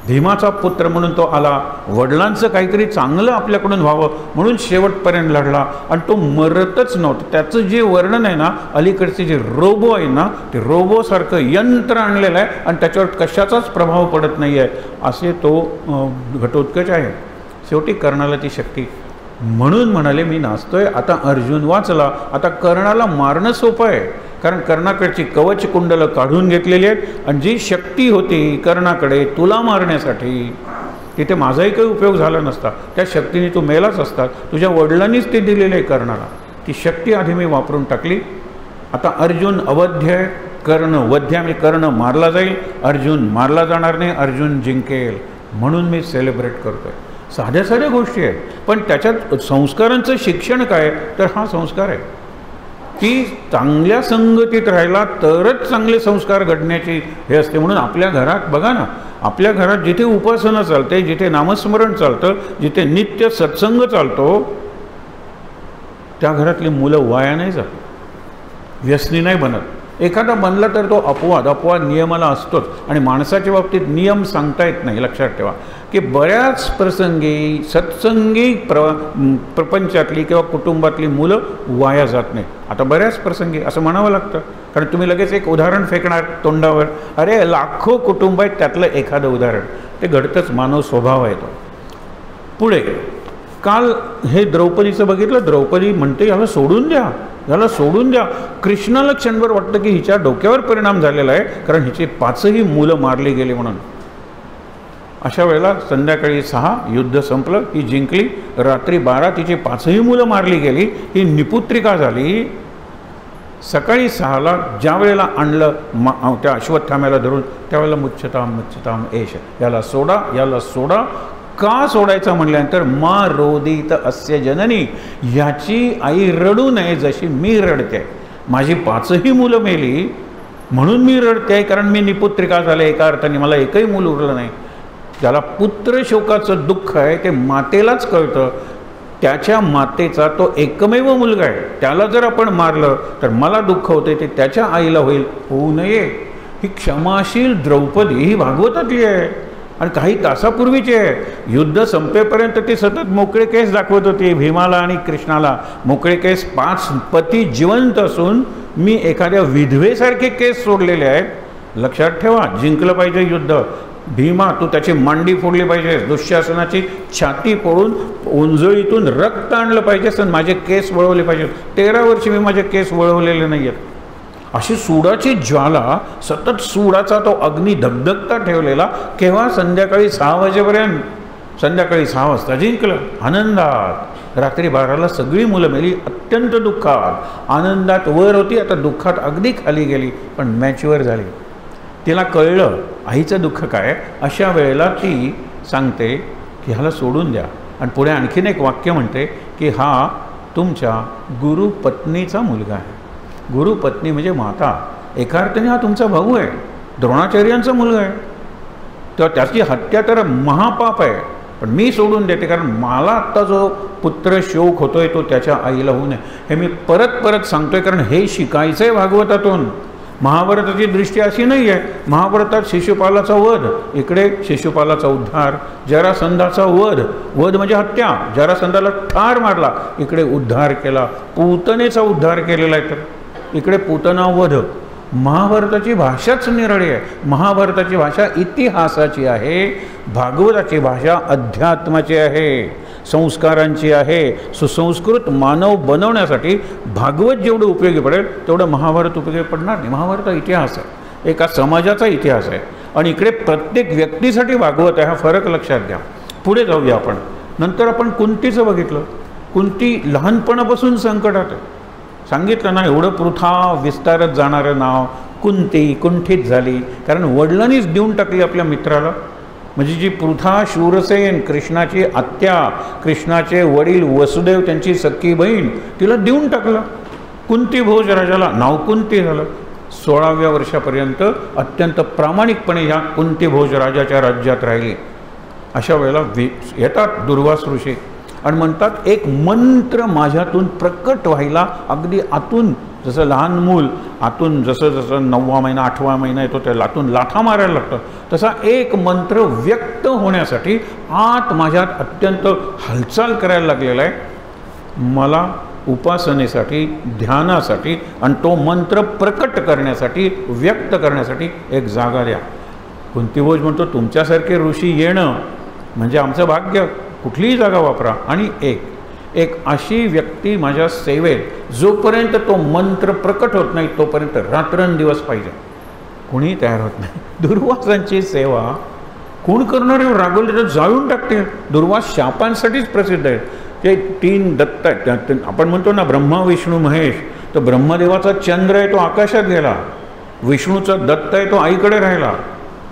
भीमाचा पुत्र म्हणून तो आला, वडिलांचं काहीतरी चांगलं आपल्याकडून व्हावं म्हणून शेवटपर्यंत लढला आणि तो मरतच नव्हता. त्याचं जे वर्णन आहे ना, अलीकडचे जे रोबो आहे ना, ते रोबोसारखं यंत्र आणलेलं आहे आणि त्याच्यावर कशाचाच प्रभाव पडत नाही आहे, असे तो घटोत्कच आहे. शेवटी कर्णाला ती शक्ती, म्हणून म्हणाले मी नाचतोय. आता अर्जुन वाचला, आता कर्णाला मारणं सोपं आहे, कारण कर्णाकडची कवच कुंडलं काढून घेतलेली आहेत आणि जी शक्ती होती कर्णाकडे तुला मारण्यासाठी, तिथे माझाही काही उपयोग झाला नसता. त्या शक्तीने तू मेलाच असता. तुझ्या वडिलांनीच ते दिलेले आहे कर्णाला. ती शक्ती आधी मी वापरून टाकली. आता अर्जुन अवध्य आहे, कर्ण वध्य आहे. कर्ण मारला जाईल, अर्जुन मारला जाणार नाही, अर्जुन जिंकेल, म्हणून मी सेलिब्रेट करतोय. साध्या साध्या गोष्टी आहेत, पण त्याच्यात संस्कारांचं शिक्षण काय, तर हा संस्कार आहे की चांगल्या संगतीत राहिला तरच चांगले संस्कार घडण्याची हे असते. म्हणून आपल्या घरात बघा ना, आपल्या घरात जिथे उपासना चालते, जिथे नामस्मरण चालतं, जिथे नित्य सत्संग चालतो, त्या घरातली मुलं वाया नाही जात, व्यसनी नाही बनत. एखादा बनला तर तो अपवाद नियमाला असतोच. आणि माणसाच्या बाबतीत नियम सांगता येत नाही. लक्षात ठेवा की बऱ्याच प्रसंगी सत्संगी प्रपंचातली किंवा कुटुंबातली मुलं वाया जात नाही. आता बऱ्याच प्रसंगी असं म्हणावं लागतं, कारण तुम्ही लगेच एक उदाहरण फेकणार तोंडावर, अरे लाखो कुटुंब आहेत, त्यातलं एखादं उदाहरण. ते घडतंच, मानव स्वभाव आहे तो. पुढे काल हे द्रौपदीचं बघितलं. द्रौपदी म्हणते याला सोडून द्या, याला सोडून द्या. कृष्णाला क्षणभर वाटतं की हिच्या डोक्यावर परिणाम झालेला आहे, कारण हिचे 5ही मुलं मारली गेली म्हणून. अशा वेळेला संध्याकाळी 6 युद्ध संपलं, ही जिंकली. रात्री 12 तिची 5ही मुलं मारली गेली, ही निपुत्रिका झाली. सकाळी 6ला ज्या वेळेला आणलं त्या अश्वत्थाम्याला धरून, त्यावेळेला मुच्छताम एष, याला सोडा, याला सोडा. का सोडायचं म्हटल्यानंतर मा रोदित अस्य जननी, याची आई रडू नये जशी मी रडते. माझी 5ही मुलं मेली म्हणून मी रडते, कारण मी निपुत्रिका झाले. एका अर्थाने मला एकही मूल उरलं नाही. ज्याला पुत्र शोकाचं दुःख आहे ते मातेलाच कळतं. त्याच्या मातेचा तो एकमेव मुलगा आहे, त्याला जर आपण मारलं तर मला दुःख होते, ते त्याच्या आईला होऊ नये. ही क्षमाशील द्रौपदी ही भागवतातली आहे आणि काही तासापूर्वीची आहे. युद्ध संपेपर्यंत ती सतत मोकळे केस दाखवत होती भीमाला आणि कृष्णाला. मोकळे केस, 5 पती जिवंत असून मी एखाद्या विधवेसारखे केस सोडलेले आहेत. लक्षात ठेवा, जिंकलं पाहिजे युद्ध. भीमा, तू त्याची मांडी फोडली पाहिजे, दुःशासनाची छाती फोडून ओंजळीतून रक्त आणलं पाहिजे, आणि माझे केस वळवले पाहिजे. 13 वर्षी मी माझे केस वळवलेले नाही आहेत. अशी सूडाची ज्वाला, सतत सूडाचा तो अग्नी धगधगता ठेवलेला. केव्हा? संध्याकाळी 6 वाजेपर्यंत. संध्याकाळी 6 वाजता जिंकलं, आनंदात. रात्री 12ला सगळी मुलं मेली, अत्यंत दुःखात. आनंदात वर होती, आता दुःखात अगदी खाली गेली, पण मॅचवर झाली. तिला कळलं आईचं दुःख काय. अशा वेळेला ती सांगते की ह्याला सोडून द्या. आणि पुढे आणखीन एक वाक्य म्हणते की हा तुमच्या गुरुपत्नीचा मुलगा आहे. गुरुपत्नी म्हणजे माता. एका अर्थाने हा तुमचा भाऊ आहे, द्रोणाचार्यांचा मुलगा आहे. तेव्हा त्याची हत्या तर महापाप आहे, पण मी सोडून देते, कारण मला आत्ता जो पुत्र शोक होतोय तो त्याच्या आईला होऊ नये. हे मी परत परत सांगतोय, कारण हे शिकायचं आहे भागवतातून. महाभारताची दृष्टी अशी नाही आहे. महाभारतात शिशुपालाचा वध, इकडे शिशुपालाचा उद्धार. जरासंधाचा वध म्हणजे हत्या, जरासंधाला ठार मारला, इकडे उद्धार केला. पूतनेचा उद्धार केलेला आहे, तर इकडे पूतना वध. महाभारताची भाषाच निराळी आहे. महाभारताची भाषा इतिहासाची आहे, भागवताची भाषा अध्यात्माची आहे, संस्कारांची आहे. सुसंस्कृत मानव बनवण्यासाठी भागवत जेवढं उपयोगी पडेल तेवढं महाभारत उपयोगी पडणार नाही. महाभारत इतिहास आहे, एका समाजाचा इतिहास आहे, आणि इकडे प्रत्येक व्यक्तीसाठी भागवत आहे. हा फरक लक्षात घ्या. पुढे जाऊया आपण. नंतर आपण कुंतीचं बघितलं. कुंती लहानपणापासून संकटात आहे. सांगितलं ना, एवढं पृथा विस्तारत जाणारं नाव कुंती कुंठित झाली, कारण वडिलांनीच देऊन टाकली आपल्या मित्राला. म्हणजे जी पृथा शूरसेन, कृष्णाची आत्या, कृष्णाचे वडील वसुदेव, त्यांची सख्खी बहीण, तिला देऊन टाकलं. कुंती भोज राजाला नाव कुंती झालं. 16व्या वर्षापर्यंत अत्यंत प्रामाणिकपणे ह्या कुंती भोज राजाच्या राज्यात राहिली. अशा वेळेला येतात दुर्वास ऋषी आणि म्हणतात, एक मंत्र माझ्यातून प्रकट व्हायला अगदी आतून जसं लहान मूल आतून जसं जसं 9वा महिना 8वा महिना येतो त्या आतून लाथा मारायला लागतं, तसा एक मंत्र व्यक्त होण्यासाठी आत माझ्यात अत्यंत हालचाल करायला लागलेला आहे. मला उपासनेसाठी, ध्यानासाठी आणि तो मंत्र प्रकट करण्यासाठी, व्यक्त करण्यासाठी एक जागा द्या. कुंतीभोज म्हणतो तुमच्यासारखे ऋषी येणं म्हणजे आमचं भाग्य. कुठलीही जागा वापरा. आणि एक अशी व्यक्ती माझ्या सेवेत जोपर्यंत तो मंत्र प्रकट होत नाही तोपर्यंत रात्रंदिवस पाहिजे. कोणी तयार होत नाही. दुर्वासांची सेवा कोण करणार आहे? रागवले तर जाळून टाकते. दुर्वास शापांसाठीच प्रसिद्ध आहेत. ते 3 दत्त आहेत. आपण म्हणतो ना ब्रह्मा विष्णू महेश, तर ब्रह्मदेवाचा चंद्र आहे तो आकाशात गेला, विष्णूचा दत्त आहे तो आईकडे राहिला,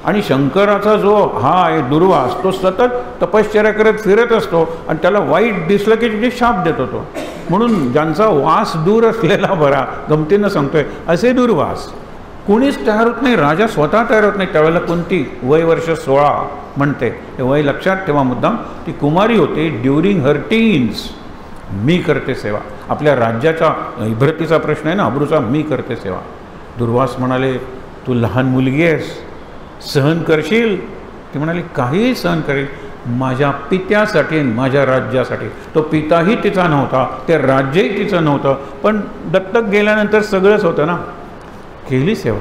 आणि शंकराचा जो हा आहे दुर्वास तो सतत तपश्चर्या करत फिरत असतो आणि त्याला वाईट दिसलं की तिथे शाप देत होतो. म्हणून ज्यांचा वास दूर असलेला बरा, गमतीनं सांगतोय, असे दुर्वास कोणीच तयार होत नाही. राजा स्वतः तयार होत नाही. त्यावेळेला कोणती वय वर्ष 16 म्हणते, हे वय लक्षात ठेवा मुद्दाम. ती कुमारी होती. ड्युरिंग हर टीन्स मी करते सेवा. आपल्या राज्याच्या इभ्रतीचा प्रश्न आहे ना, अब्रूचा, मी करते सेवा. दुर्वास म्हणाले तू लहान मुलगी आहेस, सहन करशील? ती म्हणाली काहीही सहन करेल, माझ्या पित्यासाठी, माझ्या राज्यासाठी. तो पिताही तिचा नव्हता, ते राज्यही तिचं नव्हतं, पण दत्तक गेल्यानंतर सगळंच होतं ना. केली सेवा.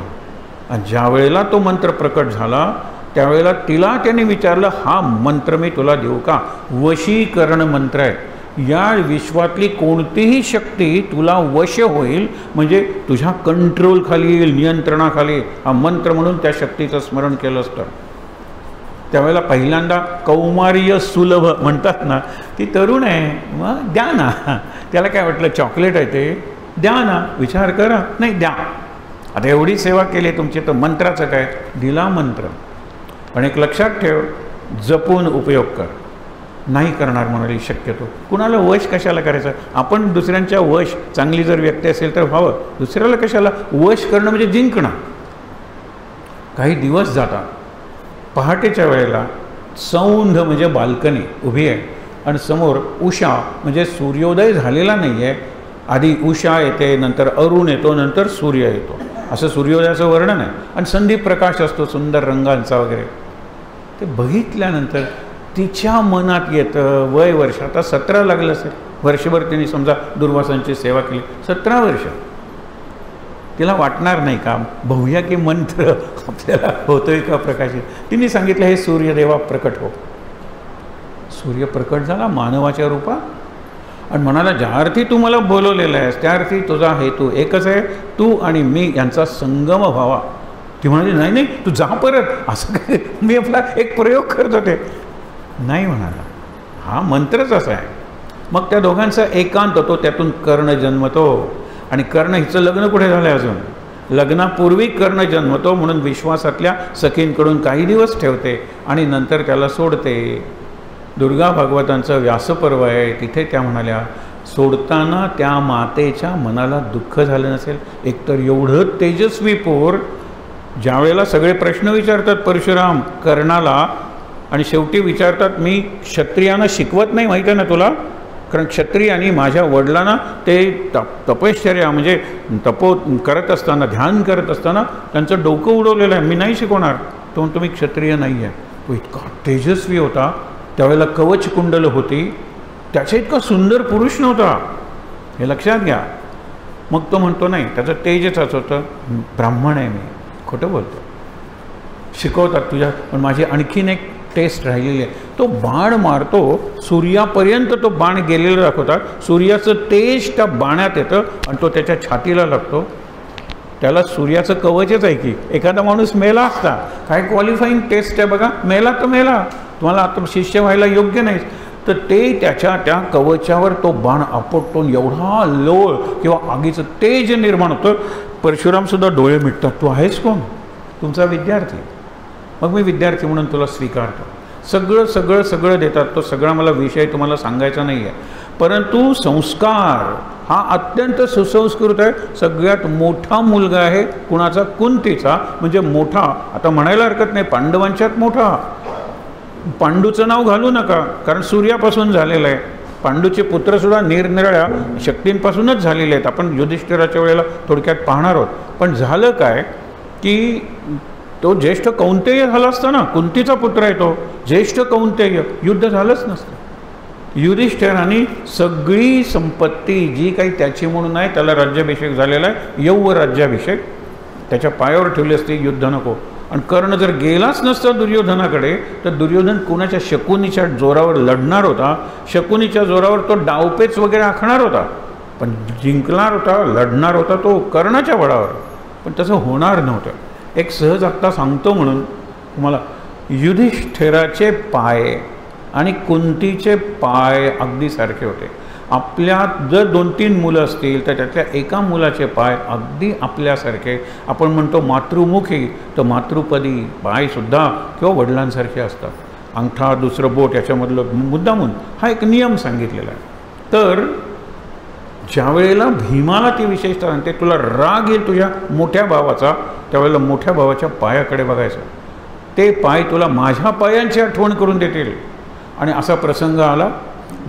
आणि ज्या वेळेला तो मंत्र प्रकट झाला त्यावेळेला तिला त्याने विचारलं, हा मंत्र मी तुला देऊ का? वशीकरण मंत्र आहे. या विश्वातली कोणतीही शक्ती तुला वश होईल, म्हणजे तुझ्या कंट्रोलखाली येईल, नियंत्रणाखाली. हा मंत्र म्हणून त्या शक्तीचं स्मरण केलं असतं. त्यावेळेला पहिल्यांदा कौमार्य सुलभ म्हणतात ना, ती तरुण आहे, मग द्या ना. त्याला काय वाटलं चॉकलेट आहे ते, द्या ना, विचार करा, नाही द्या. आता एवढी सेवा केली तुमची तर मंत्राचं काय? दिला मंत्र. पण एक लक्षात ठेव, जपून उपयोग कर. नाही करणार म्हणाली शक्यतो. कुणाला वश कशाला करायचं? आपण दुसऱ्यांच्या वश, चांगली जर व्यक्ती असेल तर व्हावं, दुसऱ्याला कशाला वश करणं म्हणजे जिंकणं. काही दिवस जातात. पहाटेच्या वेळेला सौंध म्हणजे बाल्कनी उभी आहे आणि समोर उषा म्हणजे सूर्योदय झालेला नाही आहे. आधी उषा येते, नंतर अरुण येतो, नंतर सूर्य येतो. असं सूर्योदयाचं वर्णन आहे. आणि संदीप प्रकाश असतो सुंदर रंगांचा वगैरे. ते बघितल्यानंतर तिच्या मनात येतं, वय वर्ष आता 17 लागलं असेल, वर्षभर तिने समजा दुर्वासांची सेवा केली, 17 वर्ष. तिला वाटणार नाही का बहुया की मंत्र आपल्याला होतोय का प्रकाशित? तिने सांगितलं हे सूर्यदेवा प्रकट हो. सूर्य प्रकट झाला मानवाच्या रूपात आणि म्हणाला ज्या अर्थी तू मला बोलवलेलं आहेस त्या अर्थी तुझा हेतू एकच आहे, तू आणि मी यांचा संगम व्हावा. ती म्हणाली नाही नाही तू जा परत. असं काय? मी आपला एक प्रयोग करत होते. नाही म्हणाला, हा मंत्रच असा आहे. मग त्या दोघांचा एकांत होतो, त्यातून कर्ण जन्मतो. आणि कर्ण हिचं लग्न कुठे झालं अजून? लग्नापूर्वी कर्ण जन्मतो, म्हणून विश्वासातल्या सखींकडून काही दिवस ठेवते आणि नंतर त्याला सोडते. दुर्गा भागवतांचं व्यासपर्व आहे, तिथे त्या म्हणाल्या सोडताना त्या मातेच्या मनाला दुःख झालं नसेल. एकतर एवढं तेजस्वी पोर, ज्यावेळेला सगळे प्रश्न विचारतात परशुराम कर्णाला आणि शेवटी विचारतात मी क्षत्रियांना शिकवत नाही माहीत आहे ना तुला, कारण क्षत्रियांनी माझ्या वडिलांना ते तपश्चर्या म्हणजे तपो करत असताना, ध्यान करत असताना त्यांचं डोकं उडवलेलं आहे, मी नाही शिकवणार. तो म्हणतो मी क्षत्रिय नाही आहे. तो इतका तेजस्वी होता, त्यावेळेला कवच कुंडल होती, त्याचा इतका सुंदर पुरुष नव्हता, हे लक्षात घ्या. मग तो म्हणतो नाही त्याचं तेजच होतं, ब्राह्मण आहे मी, खोटं बोलतो, शिकवतात तुझ्या. पण माझी आणखीन एक टेस्ट राहिलेली आहे. तो बाण मारतो, सूर्यापर्यंत तो बाण गेलेला दाखवतात, सूर्याचं तेज त्या बाणात येतं आणि तो त्याच्या छातीला लागतो. त्याला सूर्याचं कवचच आहे की. एखादा माणूस मेला असता, काय क्वालिफाईंग टेस्ट आहे बघा, मेला तर मेला, तुम्हाला आता शिष्य व्हायला योग्य नाही, तर ते त्याच्या त्या कवचावर तो बाण आपटतो, एवढा लोळ किंवा आगीचं तेज निर्माण होतं. परशुरामसुद्धा डोळे मिटतात. तू आहेस कोण? तुमचा विद्यार्थी. मग मी विद्यार्थी म्हणून तुला स्वीकारतो. सगळं सगळं सगळं देतात. तो सगळा मला विषय तुम्हाला सांगायचा नाही आहे, परंतु संस्कार हा अत्यंत सुसंस्कृत आहे. सगळ्यात मोठा मुलगा आहे कुणाचा? कुंतीचा. म्हणजे मोठा, आता म्हणायला हरकत नाही पांडवांच्यात मोठा. पांडूचं नाव घालू नका कारण सूर्यापासून झालेलं आहे. पांडूचे पुत्रसुद्धा निरनिराळ्या शक्तींपासूनच झालेले आहेत. आपण युधिष्ठिराच्या वेळेला थोडक्यात पाहणार आहोत. पण झालं काय की तो ज्येष्ठ कौंतेय झाला असता ना, कुंतीचा पुत्र आहे तो ज्येष्ठ कौंतेय, युद्ध झालंच नसतं. युधिष्ठिराने सगळी संपत्ती जी काही त्याची म्हणून आहे, त्याला राज्याभिषेक झालेला आहे, यौव राज्याभिषेक, त्याच्या पायावर ठेवली असते, युद्ध नको. आणि कर्ण जर गेलाच नसता दुर्योधनाकडे तर दुर्योधन कुणाच्या शकुनीच्या जोरावर लढणार होता, शकुनीच्या जोरावर तो डावपेच वगैरे आखणार होता, पण जिंकणार होता, लढणार होता तो कर्णाच्या बळावर. पण तसं होणार नव्हतं. एक सहज आत्ता सांगतो म्हणून तुम्हाला, युधिष्ठिराचे पाय आणि कुंतीचे पाय अगदी सारखे होते. आपल्यात जर 2-3 मुलं असतील तर त्यातल्या एका मुलाचे पाय अगदी आपल्यासारखे, आपण म्हणतो मातृमुखी, तर मातृपदी पायसुद्धा किंवा वडिलांसारखे असतात. अंगठा, दुसरं बोट याच्यामधलं मुद्दामून हा एक नियम सांगितलेला आहे. तर ज्या वेळेला भीमाला ती विशेषता सांगते, तुला राग येईल तुझ्या मोठ्या भावाचा, त्यावेळेला मोठ्या भावाच्या पायाकडे बघायचं, ते पाय तुला माझ्या पायांची आठवण करून देतील. आणि असा प्रसंग आला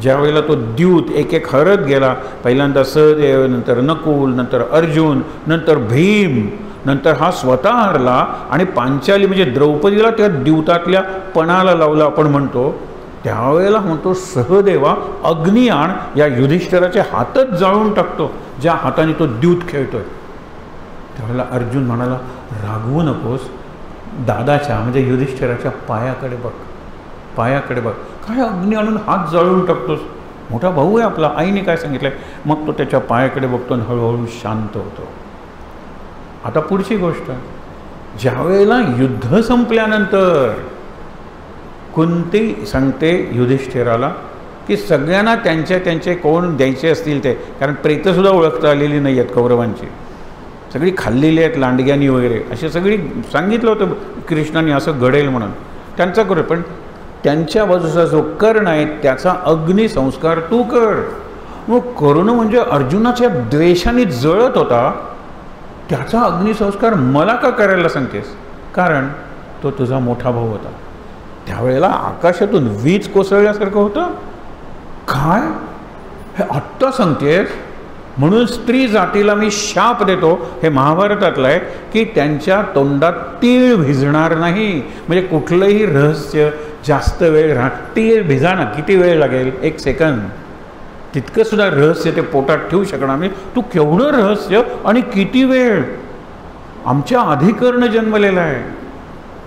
ज्या वेळेला तो द्यूत एक एक हरत गेला. पहिल्यांदा सहदेव, नंतर नकुल, नंतर अर्जुन, नंतर भीम, नंतर हा स्वतः हरला. आणि पांचाली म्हणजे द्रौपदीला त्या द्यूतातल्या पणाला लावला आपण म्हणतो. त्यावेळेला म्हणतो सहदेवा अग्नी आण, या युधिष्ठिराचे हातच जाळून टाकतो ज्या हाताने तो द्यूत खेळतोय. त्यावेळेला अर्जुन म्हणाला, रागवू नकोस, दादाच्या म्हणजे युधिष्ठिराच्या पायाकडे बघ, पायाकडे बघ, काय अग्नी आणून हात जाळून टाकतोस, मोठा भाऊ आहे आपला, आईने काय सांगितलंय. मग तो त्याच्या पायाकडे बघतो आणि हळूहळू शांत होतो. आता पुढची गोष्ट, ज्या वेळेला युद्ध संपल्यानंतर कुंती सांगते युधिष्ठिराला की सगळ्यांना त्यांचे कोण द्यायचे असतील ते, कारण प्रेतसुद्धा ओळखता आलेली नाही आहेत कौरवांची, सगळी खाल्लेली आहेत लांडग्यांनी वगैरे, अशी सगळी सांगितलं होतं कृष्णाने असं घडेल म्हणून, त्यांचा करू. पण त्यांच्या बाजूचा जो कर्ण आहे त्याचा अग्निसंस्कार तू कर. मग कर्ण म्हणजे अर्जुनाच्या द्वेषाने जळत होता, त्याचा अग्निसंस्कार मला का करायला सांगतेस? कारण तो तुझा मोठा भाऊ होता. त्यावेळेला आकाशातून वीज कोसळल्यासारखं होतं. काय हे आत्ता सांगतेस? म्हणून स्त्री जातीला मी शाप देतो, हे महाभारतातलं आहे, की त्यांच्या तोंडात तीळ भिजणार नाही. म्हणजे कुठलंही रहस्य जास्त वेळ तीळ भिजाना किती वेळ लागेल? 1 सेकंद. तितकं सुद्धा रहस्य ते पोटात ठेवू शकणार नाही. तू केवढं रहस्य आणि किती वेळ? आमच्या अधिकर्ण जन्मलेला आहे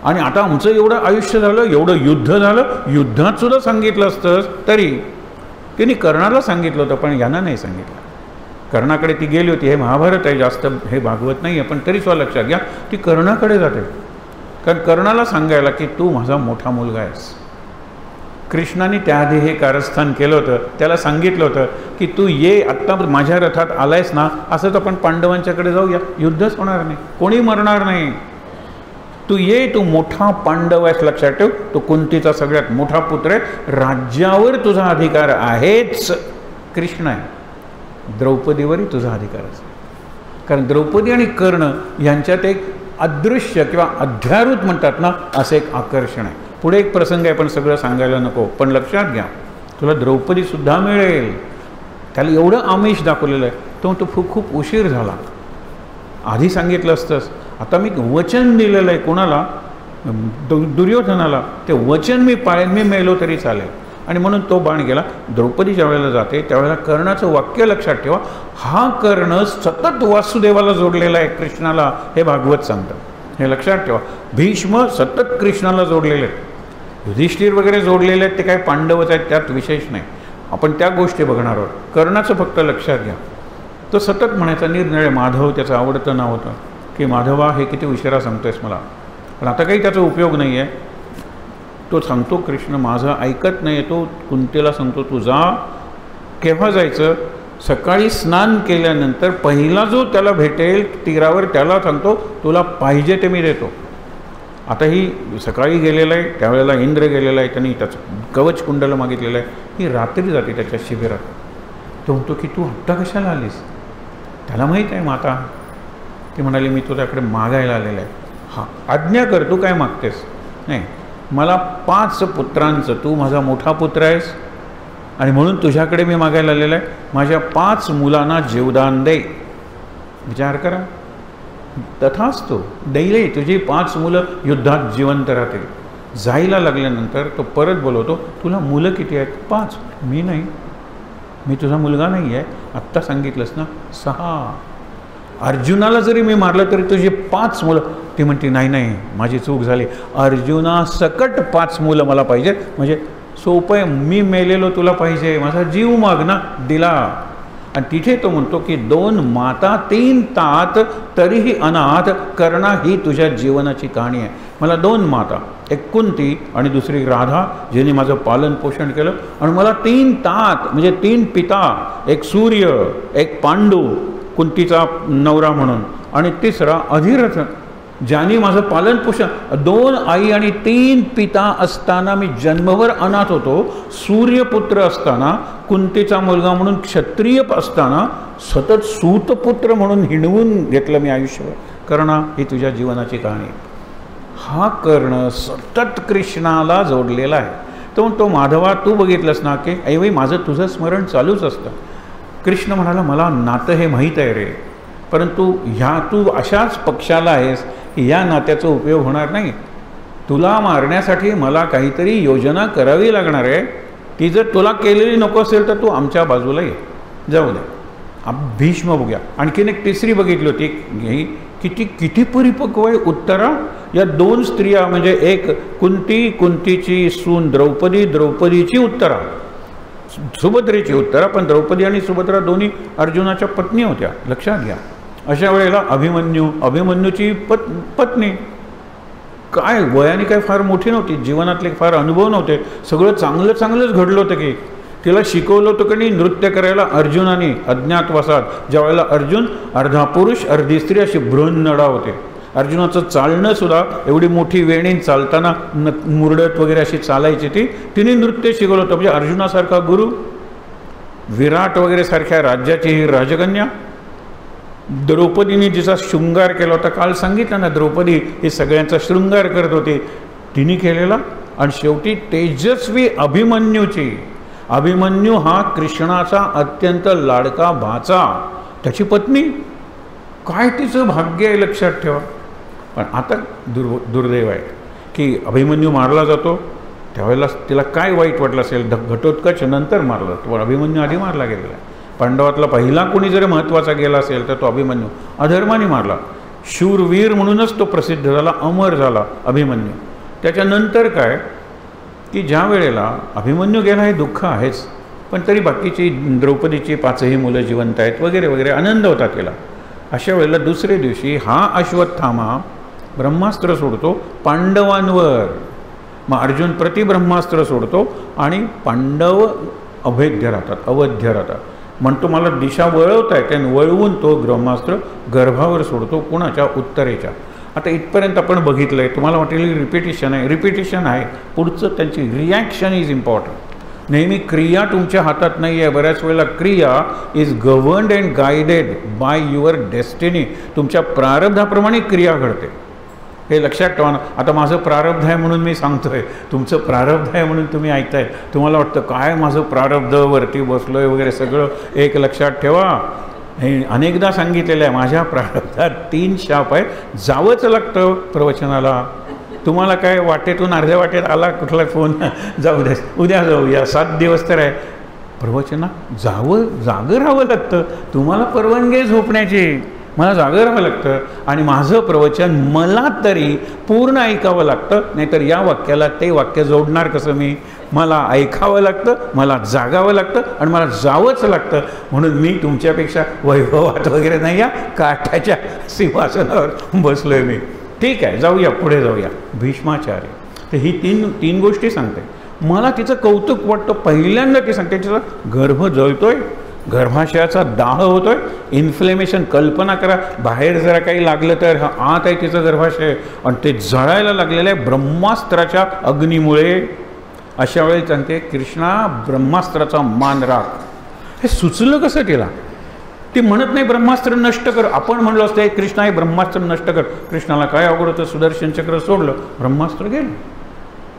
आणि आता आमचं एवढं आयुष्य झालं, एवढं युद्ध झालं, युद्धात सुद्धा सांगितलं असतंच तरी त्यांनी कर्णाला सांगितलं होतं, पण यांना नाही सांगितलं. कर्णाकडे ती गेली होती. हे महाभारत आहे, जास्त हे भागवत नाही आहे, पण तरी सुद्धा लक्षात घ्या ती कर्णाकडे जाते. कारण कर्णाला सांगायला की तू माझा मोठा मुलगा आहेस. कृष्णाने त्याआधी हे कारस्थान केलं होतं, त्याला सांगितलं होतं की तू ये, आत्ता माझ्या रथात आलायस ना, असंच आपण पांडवांच्याकडे जाऊया, युद्धच होणार नाही, कोणी मरणार नाही, तू ये, तू मोठा पांडव आहेस, लक्षात ठेव, तो कुंतीचा सगळ्यात मोठा पुत्र आहे, राज्यावर तुझा अधिकार आहेच. कृष्ण आहे, द्रौपदीवरही तुझा अधिकार असेल. कारण द्रौपदी आणि कर्ण यांच्यात एक अदृश्य किंवा अध्यारूत म्हणतात ना, असं एक आकर्षण आहे. पुढे एक प्रसंग आहे, पण सगळं सांगायला नको, पण लक्षात घ्या तुला द्रौपदीसुद्धा मिळेल. त्याला एवढं आमिष दाखवलेलं आहे. तो खूप उशीर झाला, आधी सांगितलं असतंस. आता मी वचन दिलेलं आहे कोणाला? दुर्योधनाला. ते वचन मी पाळेन, मी मेलो तरी चालेल. आणि म्हणून तो बाण गेला. द्रौपदी ज्या वेळेला जाते त्यावेळेला कर्णाचं वाक्य लक्षात ठेवा. हा कर्ण सतत वासुदेवाला जोडलेला आहे, कृष्णाला, हे भागवत सांगतं, हे लक्षात ठेवा. भीष्म सतत कृष्णाला जोडलेले आहेत, युधिष्ठिर वगैरे जोडलेले आहेत, ते काय पांडवच आहेत, त्यात विशेष नाही. आपण त्या गोष्टी बघणार आहोत. कर्णाचं फक्त लक्षात घ्या, तो सतत म्हणायचा निर्णय. माधव त्याचं आवडतं नाव होतं, की माधवा हे किती उशिरा सांगतोयस मला, पण आता काही त्याचा उपयोग नाही आहे. तो सांगतो कृष्ण माझं ऐकत नाही. तो कुंतीला सांगतो तू जा. केव्हा जायचं? सकाळी स्नान केल्यानंतर पहिला जो त्याला भेटेल तीरावर त्याला सांगतो तुला पाहिजे ते मी देतो. आता ही सकाळी गेलेला आहे, त्यावेळेला इंद्र गेलेला आहे, त्यांनी त्याचं कवच कुंडलं मागितलेलं आहे. ही रात्री जाते त्याच्या शिबिरात. तो म्हणतो की तू आत्ता कशाला आलीस? त्याला माहीत आहे माता. ती म्हणाली मी तुझ्याकडे मागायला आलेला आहे. हा, आज्ञा कर, तू काय मागतेस? नाही, मला 5 पुत्रांचं, तू माझा मोठा पुत्र आहेस, आणि म्हणून तुझ्याकडे मी मागायला आलेलं आहे, माझ्या 5 मुलांना जीवदान दे. विचार करा, तथास्तु दैले तुझी 5 मुलं युद्धात जिवंत राहतील. जायला लागल्यानंतर तो परत बोलवतो, तुला मुलं किती आहेत? 5. मी नाही, मी तुझा मुलगा नाही आहे. आत्ता सांगितलंस ना 6. अर्जुनाला जरी मी मारलं तरी तुझी 5 मुलं. ती म्हणते नाही नाही, माझी चूक झाली, अर्जुना सकट 5 मुलं मला पाहिजे. म्हणजे सोपं आहे, मी मेलेलो तुला पाहिजे, माझा जीव माग ना, दिला. आणि तिथे तो म्हणतो की 2 माता 3 तात तरीही अनाथ, करणा ही तुझ्या जीवनाची कहाणी आहे. मला 2 माता, एक कुंती आणि दुसरी राधा, जिने माझं पालन पोषण केलं. आणि मला 3 तात म्हणजे 3 पिता, एक सूर्य, एक पांडू कुंतीचा नवरा म्हणून, आणि तिसरा अधिरथ ज्यांनी माझं पालन पोषण. 2 आई आणि 3 पिता असताना मी जन्मभर अनाथ होतो. सूर्यपुत्र असताना, कुंतीचा मुलगा म्हणून क्षत्रिय असताना, सतत सूतपुत्र म्हणून हिणवून घेतलं मी आयुष्यभर. कर्ण ही तुझ्या जीवनाची कहाणी. हा कर्ण सतत कृष्णाला जोडलेला आहे. तो म्हणतो, माधवा तू बघितलंस ना की ऐवजी माझं तुझं स्मरण चालूच असतं. कृष्ण म्हणाला, मला नातं हे माहीत आहे रे, परंतु ह्या तू अशाच पक्षाला आहेस की या नात्याचा उपयोग होणार नाही. तुला मारण्यासाठी मला काहीतरी योजना करावी लागणार आहे. ती जर तुला केलेली नको असेल तर तू आमच्या बाजूला ये. जाऊ दे. भीष्म बघूया. आणखीन एक तिसरी बघितली होती, किती परिपक्व आहे उत्तरा. या 2 स्त्रिया म्हणजे एक कुंती, कुंतीची सून द्रौपदी, द्रौपदीची उत्तरा, सुभद्रेची उत्तरा. पण द्रौपदी आणि सुभद्रा दोन्ही अर्जुनाच्या पत्नी होत्या, लक्षात घ्या. अशा वेळेला अभिमन्यू, अभिमन्यूची पत्नी, काय वयाने काय फार मोठी नव्हती, जीवनातले फार अनुभव नव्हते, सगळं चांगलंच घडलं होतं की. तिला शिकवलं होतं की नाही नृत्य करायला अर्जुनाने अज्ञातवासात. ज्यावेळेला अर्जुन अर्धा पुरुष अर्धी स्त्री अशी बृहन्नडा होते. अर्जुनाचं चालणं सुद्धा एवढी मोठी वेणी चालताना मुरडत वगैरे अशी चालायची ती. तिने नृत्य शिकवलं होतं. म्हणजे अर्जुनासारखा गुरु, विराट वगैरे सारख्या राज्याची ही राजकन्या. द्रौपदीने जिचा शृंगार केला होता, काल सांगितलं ना, द्रौपदी ही सगळ्यांचा शृंगार करत होती, तिने केलेला. आणि शेवटी तेजस्वी अभिमन्यूची, अभिमन्यू हा कृष्णाचा अत्यंत लाडका भाचा, त्याची पत्नी. काय तिचं भाग्य आहे लक्षात ठेवा. पण आता दुर्दैव आहे की अभिमन्यू मारला जातो त्यावेळेला तिला काय वाईट वाटलं असेल. घटोत्कच नंतर मारला, तो अभिमन्यू आधी मारला गेलेला आहे. पांडवातला पहिला कोणी जर महत्त्वाचा गेला असेल तर तो अभिमन्यू, अधर्माने मारला. शूरवीर म्हणूनच तो प्रसिद्ध झाला, अमर झाला अभिमन्यू. त्याच्यानंतर काय की ज्या वेळेला अभिमन्यू गेला हे दुःख आहेच, पण तरी बाकीची द्रौपदीची 5ही मुलं जिवंत आहेत वगैरे वगैरे, आनंद होता तिला. अशा वेळेला दुसऱ्या दिवशी हा अश्वत्थामा ब्रह्मास्त्र सोडतो पांडवांवर. मग अर्जुन प्रतिब्रह्मास्त्र सोडतो आणि पांडव अभेद्य राहतात, अवध्य राहतात. म्हणतो मला दिशा वळवता येते, आणि वळवून तो ब्रह्मास्त्र गर्भावर सोडतो, कुणाच्या? उत्तरेच्या. आता इथपर्यंत आपण बघितलं आहे. तुम्हाला वाटेल रिपिटेशन आहे, रिपिटेशन आहे. पुढचं त्यांची रिॲक्शन इज इम्पॉर्टंट. नेहमी क्रिया तुमच्या हातात नाही आहे. बऱ्याच वेळेला क्रिया is governed and guided by your destiny. तुमच्या प्रारब्धाप्रमाणे क्रिया घडते, हे लक्षात ठेवा ना. आता माझं प्रारब्ध आहे म्हणून मी सांगतोय, तुमचं प्रारब्ध आहे म्हणून तुम्ही ऐकताय. तुम्हाला वाटतं काय माझं प्रारब्ध, वरती बसलोय वगैरे सगळं. एक लक्षात ठेवा, हे अनेकदा सांगितलेलं आहे, माझ्या प्रारब्धात 3 शाप आहे. जावंच लागतं प्रवचनाला. तुम्हाला काय वाटेतून अर्ध्या वाटेत आला कुठला फोन, जाऊ द्या उद्या जाऊया, 7 दिवस तर आहे. प्रवचनात जागं राहावं लागतं. तुम्हाला परवानगी आहे झोपण्याची, मला जागं राहावं लागतं. आणि माझं प्रवचन मला तरी पूर्ण ऐकावं लागतं, नाहीतर या वाक्याला ते वाक्य जोडणार कसं मी? मला ऐकावं लागतं, मला जागावं लागतं, आणि मला जावंच लागतं. म्हणून मी तुमच्यापेक्षा वैभवात वगैरे नाही, या काठाच्या सिंहासनावर बसलोय मी. ठीक आहे, जाऊया पुढे जाऊया. भीष्माचार्य तर ही तीन गोष्टी सांगते. मला तिचं कौतुक वाटतं. पहिल्यांदा ती सांगते तिचा गर्भ जळतोय, गर्भाशयाचा दाह होतोय, इन्फ्लेमेशन. कल्पना करा, बाहेर जरा काही लागलं तर आत आहे तिचं गर्भाशय, आणि ते जळायला लागलेलं आहे ब्रह्मास्त्राच्या अग्नीमुळे. अशा वेळी सांगते कृष्णा ब्रह्मास्त्राचा मान राख. हे सुचलं कसं तिला? ती म्हणत नाही ब्रह्मास्त्र नष्ट कर. आपण म्हणलो असतं कृष्णा हे ब्रह्मास्त्र नष्ट कर. कृष्णाला काय अवघड होतं, सुदर्शन चक्र सोडलं, ब्रह्मास्त्र गेलं.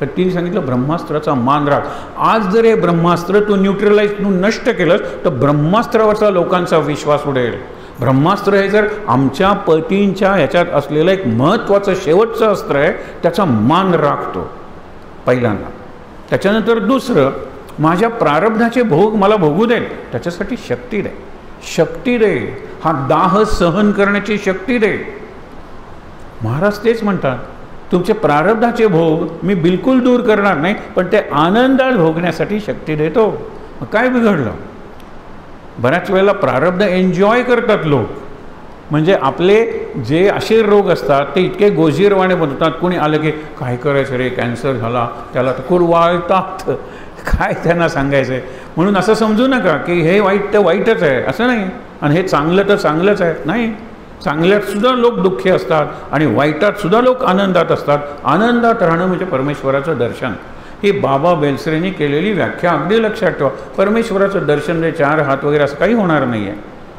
तर तिने सांगितलं ब्रह्मास्त्राचा मान राख. आज जर हे ब्रह्मास्त्र तू न्यूट्रलाइज, तू नष्ट केलंस तर ब्रह्मास्त्रावरचा लोकांचा विश्वास उडेल. ब्रह्मास्त्र हे जर आमच्या पतींच्या ह्याच्यात असलेलं एक महत्त्वाचं शेवटचं अस्त्र आहे, त्याचा मान राखतो पहिल्यांदा. त्याच्यानंतर दुसरं, माझ्या प्रारब्धाचे भोग मला भोगू दे, त्याच्यासाठी शक्ती दे, शक्ती दे, हा दाह सहन करण्याची शक्ती दे. महाराज तेच म्हणतात, तुमचे प्रारब्धाचे भोग मी बिलकुल दूर करणार नाही, पण ते आनंदात भोगण्यासाठी शक्ती देतो. मग काय बिघडलं? बऱ्याच वेळेला प्रारब्ध एन्जॉय करतात लोक. म्हणजे आपले जे असे रोग असतात ते इतके गोजीरवाणे बनतात. कोणी आलं की काय करायचं रे, कॅन्सर झाला, त्याला तर कुरवाळतात, काय त्यांना सांगायचं आहे. म्हणून असं समजू नका की हे वाईट तर वाईटच आहे, असं नाही, आणि हे चांगलं तर चांगलंच आहे. नाही, चांगल्यात सुद्धा लोक दुःखी असतात आणि वाईटात सुद्धा लोक आनंदात असतात. आनंदात राहणं म्हणजे परमेश्वराचं दर्शन. ही बाबा बेलसरेंनी केलेली व्याख्या अगदी लक्षात ठेवा. परमेश्वराचं दर्शन म्हणजे 4 हात वगैरे असं काही होणार नाही आहे.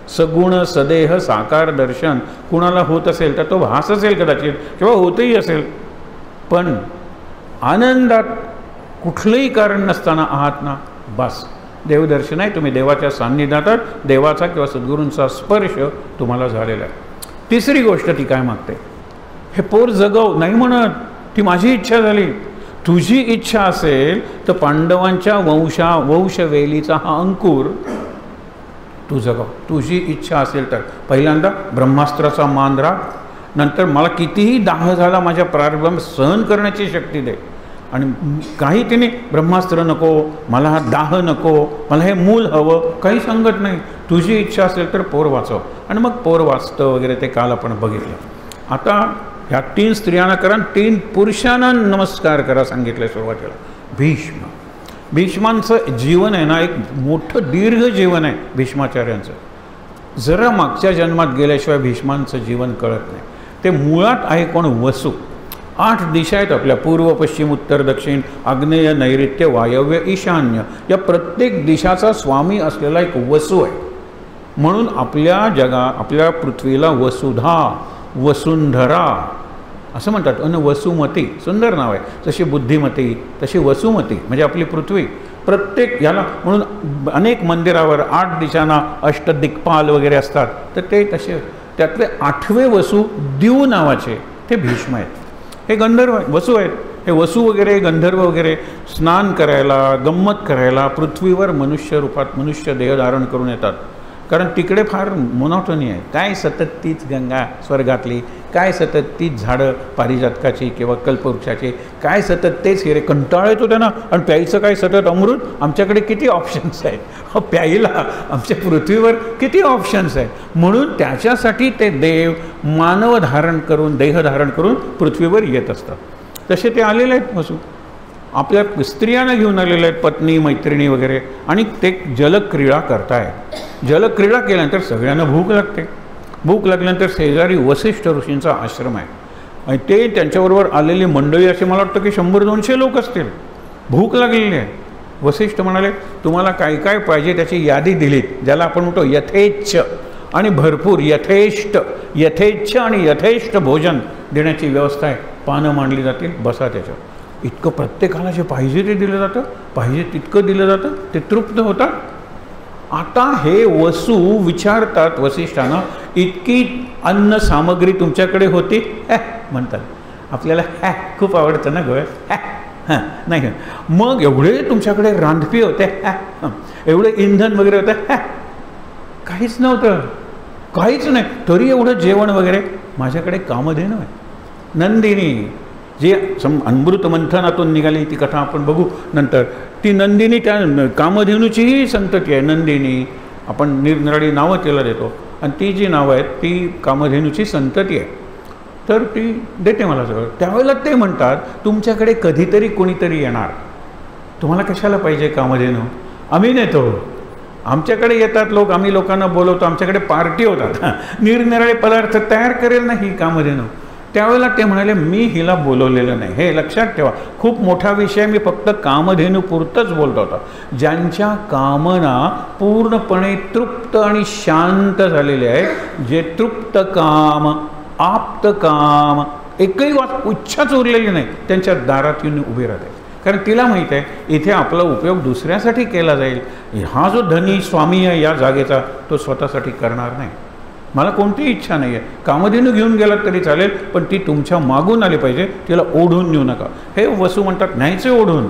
सगुण सदेह साकार दर्शन कुणाला होत असेल तर तो भास असेल कदाचित, किंवा होतही असेल, पण आनंदात कुठलंही कारण नसताना आहात ना, बस देवदर्शन आहे. तुम्ही देवाच्या सान्निध्यात, देवाचा किंवा सद्गुरूंचा स्पर्श तुम्हाला झालेला आहे. तिसरी गोष्ट ती काय मागते, हे पोर जगव नाही म्हणत, ती माझी इच्छा झाली. तुझी इच्छा असेल तर पांडवांच्या वंशवेलीचा हा अंकुर तू जगव. तुझी इच्छा असेल तर पहिल्यांदा ब्रह्मास्त्राचा मान राख, नंतर मला कितीही दाह झाला माझ्या प्रारब्ध सहन करण्याची शक्ती दे. आणि काही तिने ब्रह्मास्त्र नको, मला हा दाह नको, मला हे मूल हवं, काही सांगत नाही. तुझी इच्छा असेल तर पोर वाचव. आणि मग पोर वाचतं वगैरे ते काल आपण बघितलं. आता ह्या 3 स्त्रियांना करा, 3 पुरुषांना नमस्कार करा सांगितलं सुरुवातीला. भीष्मांचं जीवन आहे ना, एक मोठं दीर्घ जीवन आहे भीष्माचार्यांचं. जरा मागच्या जन्मात गेल्याशिवाय भीष्मांचं जीवन कळत नाही. ते मुळात आहे कोण? वसू. 8 दिशा आहेत आपल्या, पूर्व पश्चिम उत्तर दक्षिण आग्नेय नैऋत्य वायव्य ईशान्य. या प्रत्येक दिशाचा स्वामी असलेला एक वसू आहे. म्हणून आपल्या पृथ्वीला वसुधा वसुंधरा असं म्हणतात. आणि वसुमती सुंदर नाव आहे. जशी बुद्धिमती तशी वसुमती म्हणजे आपली पृथ्वी. प्रत्येक याला म्हणून अनेक मंदिरावर 8 दिशांना अष्टदिक्पाल वगैरे असतात. तर ते तसे त्यातले 8वे वसू दिव नावाचे ते भीष्म आहेत. हे गंधर्व वसू आहेत. हे वसू वगैरे गंधर्व वगैरे स्नान करायला, गंमत करायला पृथ्वीवर मनुष्य रूपात मनुष्य देह धारण करून येतात. कारण तिकडे फार मोनोटोनी आहे. काय सतत तीच गंगा स्वर्गातली, काय सतत तीच झाडं पारिजातकाची किंवा कल्पवृक्षाची, काय सतत तेच हिरे, कंटाळा येतो त्यांना. आणि प्यायचं काय सतत अमृत. आमच्याकडे किती ऑप्शन्स आहेत प्यायला, आमच्या पृथ्वीवर किती ऑप्शन्स आहेत. म्हणून त्याच्यासाठी ते देव मानव धारण करून, देह धारण करून पृथ्वीवर येत असतात. तसे ते आलेले आहेत वसू. आपल्या स्त्रियांना घेऊन आलेल्या आहेत, पत्नी मैत्रिणी वगैरे, आणि ते जलक्रीडा करतायत. जलक्रीडा केल्यानंतर सगळ्यांना भूक लागते. भूक लागल्यानंतर शेजारी वसिष्ठ ऋषींचा आश्रम आहे आणि ते त्यांच्याबरोबर आलेली मंडळी असे मला वाटतं की 100-200 लोक असतील. भूक लागलेली आहे. वसिष्ठ म्हणाले तुम्हाला काय काय पाहिजे त्याची यादी दिलीत, ज्याला आपण म्हणतो यथेच्छ आणि भरपूर, यथेच्छ आणि यथेष्ट भोजन देण्याची व्यवस्था आहे. पानं मांडली जातील, बसा त्याच्यावर. इतकं प्रत्येकाला जे पाहिजे ते दिलं जातं, पाहिजे तितकं दिलं जातं, ते तृप्त होतात. आता हे वसू विचारतात वसिष्ठांना, इतकी अन्न सामग्री तुमच्याकडे होती म्हणतात. आपल्याला खूप आवडतं ना गोव्यात, नाही मग एवढे तुमच्याकडे रांधपी होते, एवढे इंधन वगैरे होतं, काहीच नव्हतं, काहीच नाही. तरी एवढं जेवण वगैरे. माझ्याकडे कामधेनू आहे, नंदिनी, जी अमृत मंथनातून निघाली ती कथा आपण बघू नंतर. ती नंदिनी त्या कामधेनूचीही संतती आहे. नंदिनी आपण निरनिराळी नावं तिला देतो आणि ती जी नावं आहेत ती कामधेनूची संतती आहे. तर ती देते मला सगळं. त्यावेळेला ते म्हणतात तुमच्याकडे कधीतरी कोणीतरी येणार, तुम्हाला कशाला पाहिजे कामधेनू, आम्ही नेतो. आमच्याकडे येतात लोक, आम्ही लोकांना बोलवतो, आमच्याकडे पार्टी होतात, निरनिराळे पदार्थ तयार करेल ना ही कामधेनू. त्यावेळेला ते म्हणाले मी हिला बोलवलेलं नाही. हे लक्षात ठेवा, खूप मोठा विषय. मी फक्त कामधेनू पुरतंच बोलतो होता. ज्यांच्या कामना पूर्णपणे तृप्त आणि शांत झालेले आहेत, जे तृप्त काम, आप्त काम एकही इच्छाच उरलेली नाही, त्यांच्या दारात येऊन उभी राहते. कारण तिला माहीत आहे इथे आपला उपयोग दुसऱ्यासाठी केला जाईल. हा जो धनी स्वामी आहे या जागेचा तो स्वतःसाठी करणार नाही. मला कोणतीही इच्छा नाही आहे, कामधेनू घेऊन गेलात तरी चालेल, पण ती तुमच्या मागून आली पाहिजे, तिला ओढून नेऊ नका. हे वसू म्हणतात न्यायचे ओढून.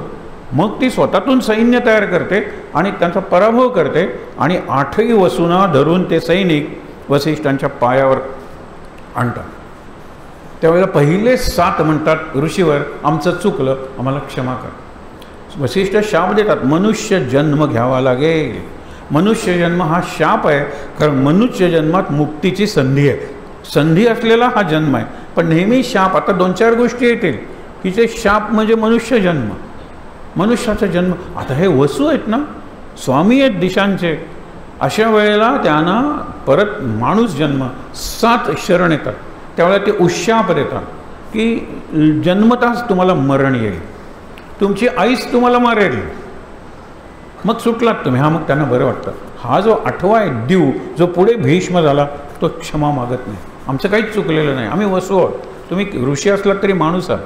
मग ती स्वतःतून सैन्य तयार करते आणि त्यांचा पराभव करते आणि 8ही वसूंना धरून ते सैनिक वसिष्ठांच्या पायावर आणतात. त्यावेळेला पहिले 7 म्हणतात ऋषीवर आमचं चुकलं, आम्हाला क्षमा कर. वसिष्ठ शाप देतात, मनुष्य जन्म घ्यावा लागेल. मनुष्य जन्म हा शाप आहे, कारण मनुष्य जन्मात मुक्तीची संधी आहे. संधी असलेला हा जन्म आहे. पण नेहमी शाप, आता 2-4 गोष्टी येतील की जे शाप म्हणजे मनुष्य जन्म, मनुष्याचा जन्म. आता हे वसू आहेत ना, स्वामी आहेत दिशांचे, अशा वेळेला त्यांना परत माणूस जन्म 7 शरण येतात. त्यावेळेला ते उशाप देतात की जन्मताच तुम्हाला मरण येईल, तुमची आईच तुम्हाला मारेल, मग सुटलात तुम्ही. हा मग त्यांना बरं वाटतं. हा जो 8वा आहे द्यू, जो पुढे भीष्म झाला, तो क्षमा मागत नाही. आमचं काहीच चुकलेलं नाही, आम्ही वसू आहोत, तुम्ही ऋषी असलात तरी माणूस आहात.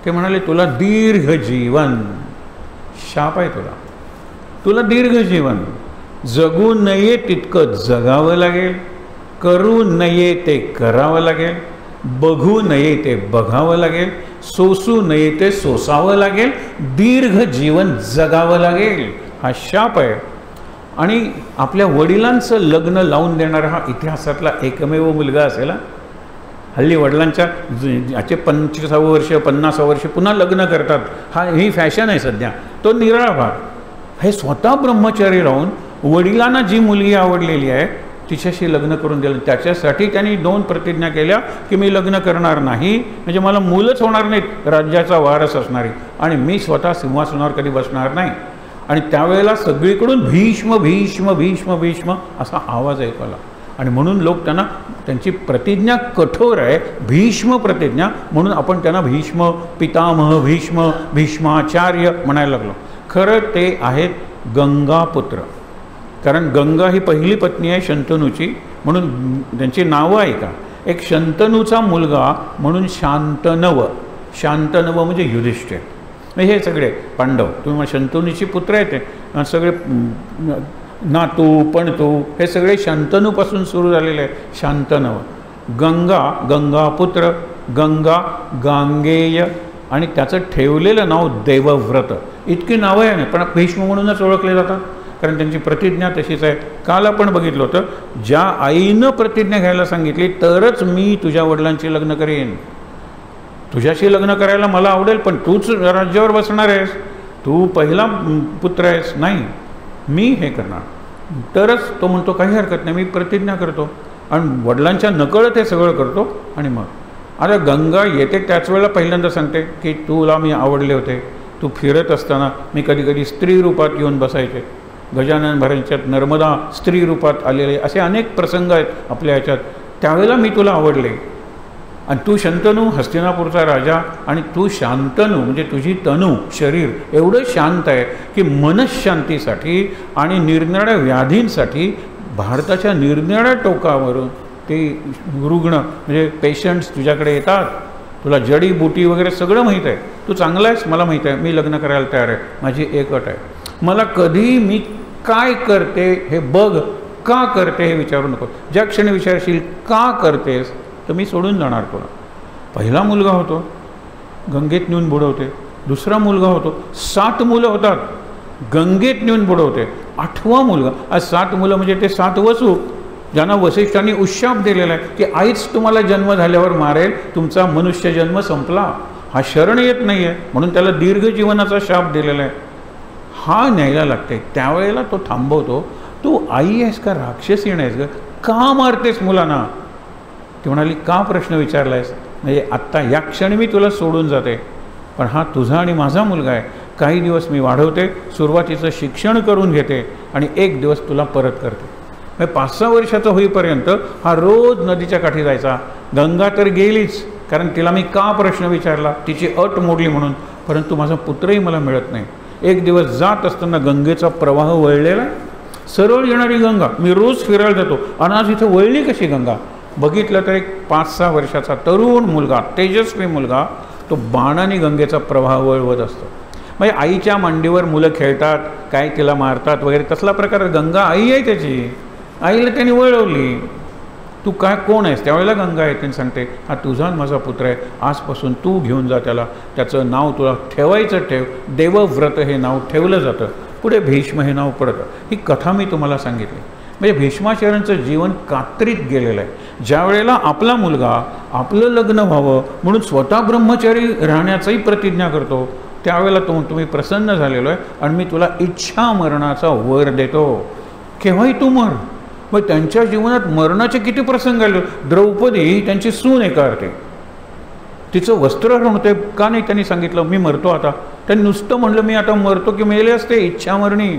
ते म्हणाले तुला दीर्घ जीवन, शाप आहे तुला दीर्घ जीवन. जगू नये तितकं जगावं लागेल, करू नये ते करावं लागेल, बघू नये ते बघावं लागेल, सोसू नये ते सोसावं लागेल, दीर्घ जीवन जगावं लागेल. हा शाप आहे. आणि आपल्या वडिलांचं लग्न लावून देणारा हा इतिहासातला एकमेव मुलगा असेल. हल्ली वडिलांच्या याचे 25वे वर्ष 50वे वर्ष पुन्हा लग्न करतात, ही फॅशन आहे सध्या. तो निराळा भाग. हे स्वतः ब्रह्मचारी राहून वडिलांना जी मुलगी आवडलेली आहे तिच्याशी लग्न करून दिलं. त्याच्यासाठी त्यांनी 2 प्रतिज्ञा केल्या की मी लग्न करणार नाही, म्हणजे मला मुलंच होणार नाहीत, राज्याचा वारस असणारी, आणि मी स्वतः सिंहासनावर कधी बसणार नाही. आणि त्यावेळेला सगळीकडून भीष्म भीष्म भीष्म भीष्म असा आवाज ऐकू आला. आणि म्हणून लोक त्यांना, त्यांची प्रतिज्ञा कठोर आहे, भीष्म प्रतिज्ञा, म्हणून आपण त्यांना भीष्म पितामह, भीष्म भीष्माचार्य म्हणायला लागलो. खरं ते आहेत गंगापुत्र. कारण गंगा ही पहिली पत्नी आहे शंतनूची, म्हणून त्यांची नावं ऐका. एक शंतनूचा मुलगा म्हणून शांतनव. शांतनव म्हणजे युधिष्ठिर. हे सगळे पांडव, तुम्ही शंतनूची पुत्र आहेत, सगळे नातू पणतू, हे सगळे शंतनूपासून सुरू झालेले आहे. शांतनव. गंगा, गंगापुत्र, गंगा, गांगेय, आणि त्याचं ठेवलेलं नाव देवव्रत. इतकी नावं आहे ना, पण भीष्म म्हणूनच ओळखले जातात, कारण त्यांची प्रतिज्ञा तशीच आहे. काल आपण बघितलं होतं, ज्या आईनं प्रतिज्ञा घ्यायला सांगितली तरच मी तुझ्या वडिलांची लग्न करेन, तुझ्याशी लग्न करायला मला आवडेल, पण तूच राज्यावर बसणार आहेस, तू पहिला पुत्र आहेस, नाही मी हे करणार, तरच तो म्हणतो काही हरकत नाही, मी प्रतिज्ञा करतो, आणि वडिलांच्या नकळत हे सगळं करतो. आणि मग आता गंगा येते त्याच वेळेला पहिल्यांदा सांगते की तुला मी आवडले होते, तू फिरत असताना मी कधी कधी स्त्री रूपात येऊन बसायचे, गजानन महाराजांच्यात नर्मदा स्त्री रूपात आलेले असे अनेक प्रसंग आहेत आपल्या ह्याच्यात, त्यावेळेला मी तुला आवडले. आणि तू शंतनू हस्तिनापूरचा राजा, आणि तू शांतनू म्हणजे तुझी तनू शरीर एवढं शांत आहे की मनशांतीसाठी आणि निरनिराळ्या व्याधींसाठी भारताच्या निरनिराळ्या टोकावरून ते रुग्ण म्हणजे पेशंट्स तुझ्याकडे येतात, तुला जडीबुटी वगैरे सगळं माहीत आहे, तू चांगला आहेस, मला माहीत आहे, मी लग्न करायला तयार आहे, माझी एक अट आहे, मला कधी मी काय करते हे बघ, का करते हे विचारू नको. ज्या क्षणी विचारशील का करतेस तर मी सोडून जाणार तुला. पहिला मुलगा होतो गंगेत नेऊन बुडवते, दुसरा मुलगा होतो 7 मुलं होतात गंगेत नेऊन बुडवते, 8वा मुलगा. आज 7 मुलं म्हणजे ते 7 वसू ज्यांना वसिष्ठांनी उशाप दिलेला आहे की आईच तुम्हाला जन्म झाल्यावर मारेल, तुमचा मनुष्य जन्म संपला, हा शरण येत नाही आहे, म्हणून त्याला दीर्घ जीवनाचा शाप दिलेला आहे, हा न्यायला लागते. त्यावेळेला तो थांबवतो, तू आई आहेस का राक्षसी आहेस ग, का मारतेस मुलांना. ती म्हणाली का प्रश्न विचारला आहेस, म्हणजे आत्ता या क्षणी मी तुला सोडून जाते, पण हा तुझा आणि माझा मुलगा आहे, काही दिवस मी वाढवते, सुरुवातीचं शिक्षण करून घेते आणि एक दिवस तुला परत करते. म्हणजे 5-6 वर्षाचा होईपर्यंत हा रोज नदीच्या काठी जायचा. गंगा तर गेलीच, कारण तिला मी का प्रश्न विचारला, तिची अट मोडली म्हणून, परंतु माझा पुत्रही मला मिळत नाही. एक दिवस जात असताना गंगेचा प्रवाह वळलेला, सरळ येणारी गंगा, मी रोज फिरायला जातो, आणि आज इथं वळली कशी गंगा. बघितलं तर एक 5-6 वर्षाचा तरुण मुलगा, तेजस्वी मुलगा, तो बाणाने गंगेचा प्रवाह वळवत असतो. म्हणजे आईच्या मांडीवर मुलं खेळतात, काय तिला मारतात वगैरे तसला प्रकार. गंगा आई आहे त्याची, आईला त्याने वळवली. तू काय कोण आहेस? त्यावेळेला गंगा येते आणि सांगते, हा तुझा माझा पुत्र आहे, आजपासून तू घेऊन जा त्याला, त्याचं नाव तुला ठेवायचं ठेव. देवव्रत हे नाव ठेवलं जातं. पुढे भीष्म हे नाव पडतं. ही कथा मी तुम्हाला सांगितली. म्हणजे भीष्माचार्यांचं जीवन कात्रीत गेलेलं आहे. ज्या वेळेला आपला मुलगा आपलं लग्न व्हावं म्हणून स्वतः ब्रह्मचारी राहण्याचाही प्रतिज्ञा करतो, त्यावेळेला तुम्ही प्रसन्न झालेलो आहे आणि मी तुला इच्छा मरणाचा वर देतो, केव्हाही तू मर. मग त्यांच्या जीवनात मरणाचे किती प्रसंग आले. द्रौपदी त्यांची सून एका अर्थी, तिचं वस्त्रहरण होते का नाही त्यांनी सांगितलं मी मरतो आता. त्यांनी नुसतं म्हणलं मी आता मरतो की मेले असते, इच्छा मरणी.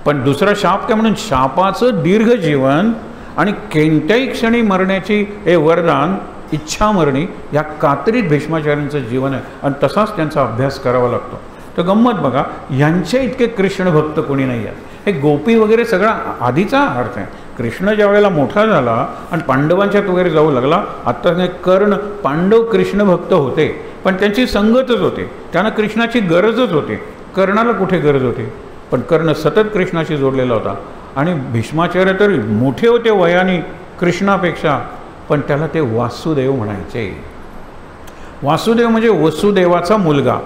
पण दुसरा शाप काय म्हणून शापाचं दीर्घ जीवन आणि कोणत्याही क्षणी मरण्याची हे वरदान, इच्छा मरणी, या कात्रीत भीष्माचार्यांचं जीवन आहे आणि तसाच त्यांचा अभ्यास करावा लागतो. तर गंमत बघा, यांच्या इतके कृष्ण भक्त कोणी नाही आहेत. हे गोपी वगैरे सगळा आधीचा अर्थ आहे. कृष्ण ज्या वेळेला मोठा झाला आणि पांडवांच्यात वगैरे जाऊ लागला, आता कर्ण, पांडव कृष्ण भक्त होते पण त्यांची संगतच होते, त्यांना कृष्णाची गरजच होती. कर्णाला कुठे गरज होती? पण कर्ण सतत कृष्णाशी जोडलेला होता. आणि भीष्माचार्य तर मोठे होते वयाने कृष्णापेक्षा, पण त्याला ते वासुदेव म्हणायचे. वासुदेव म्हणजे वसुदेवाचा मुलगा.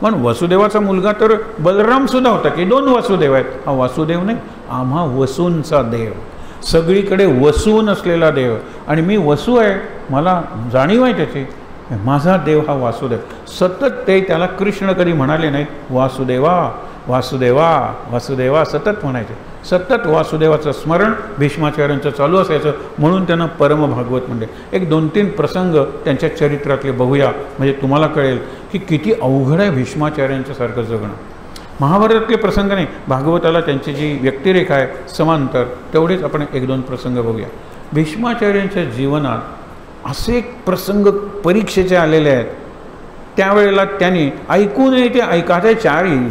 पण वसुदेवाचा मुलगा तर बलरामसुद्धा होता की 2 वासुदेव आहेत. हा वासुदेव नाही, आम्हा वसूंचा देव, सगळीकडे वसून असलेला देव. आणि मी वसू आहे, मला जाणीव आहे त्याची. माझा देव हा वासुदेव. सतत ते त्याला कृष्ण कधी म्हणाले नाहीत, वासुदेवा वासुदेवा वासुदेवा सतत म्हणायचे. सतत वासुदेवाचं स्मरण भीष्माचार्यांचं चालू असायचं, म्हणून त्यांना परमभागवत म्हणले. एक 2-3 प्रसंग त्यांच्या चरित्रातले बघूया, म्हणजे तुम्हाला कळेल की किती अवघड आहे भीष्माचार्यांच्या सारखं जगणं. महाभारतातले प्रसंग नाही, भागवताला त्यांची जी व्यक्तिरेखा आहे समांतर, तेवढेच आपण 1-2 प्रसंग बघूया. भीष्माचार्यांच्या जीवनात असे एक प्रसंग परीक्षेचे आलेले आहेत, त्यावेळेला त्यांनी ऐकू नये ते ऐका.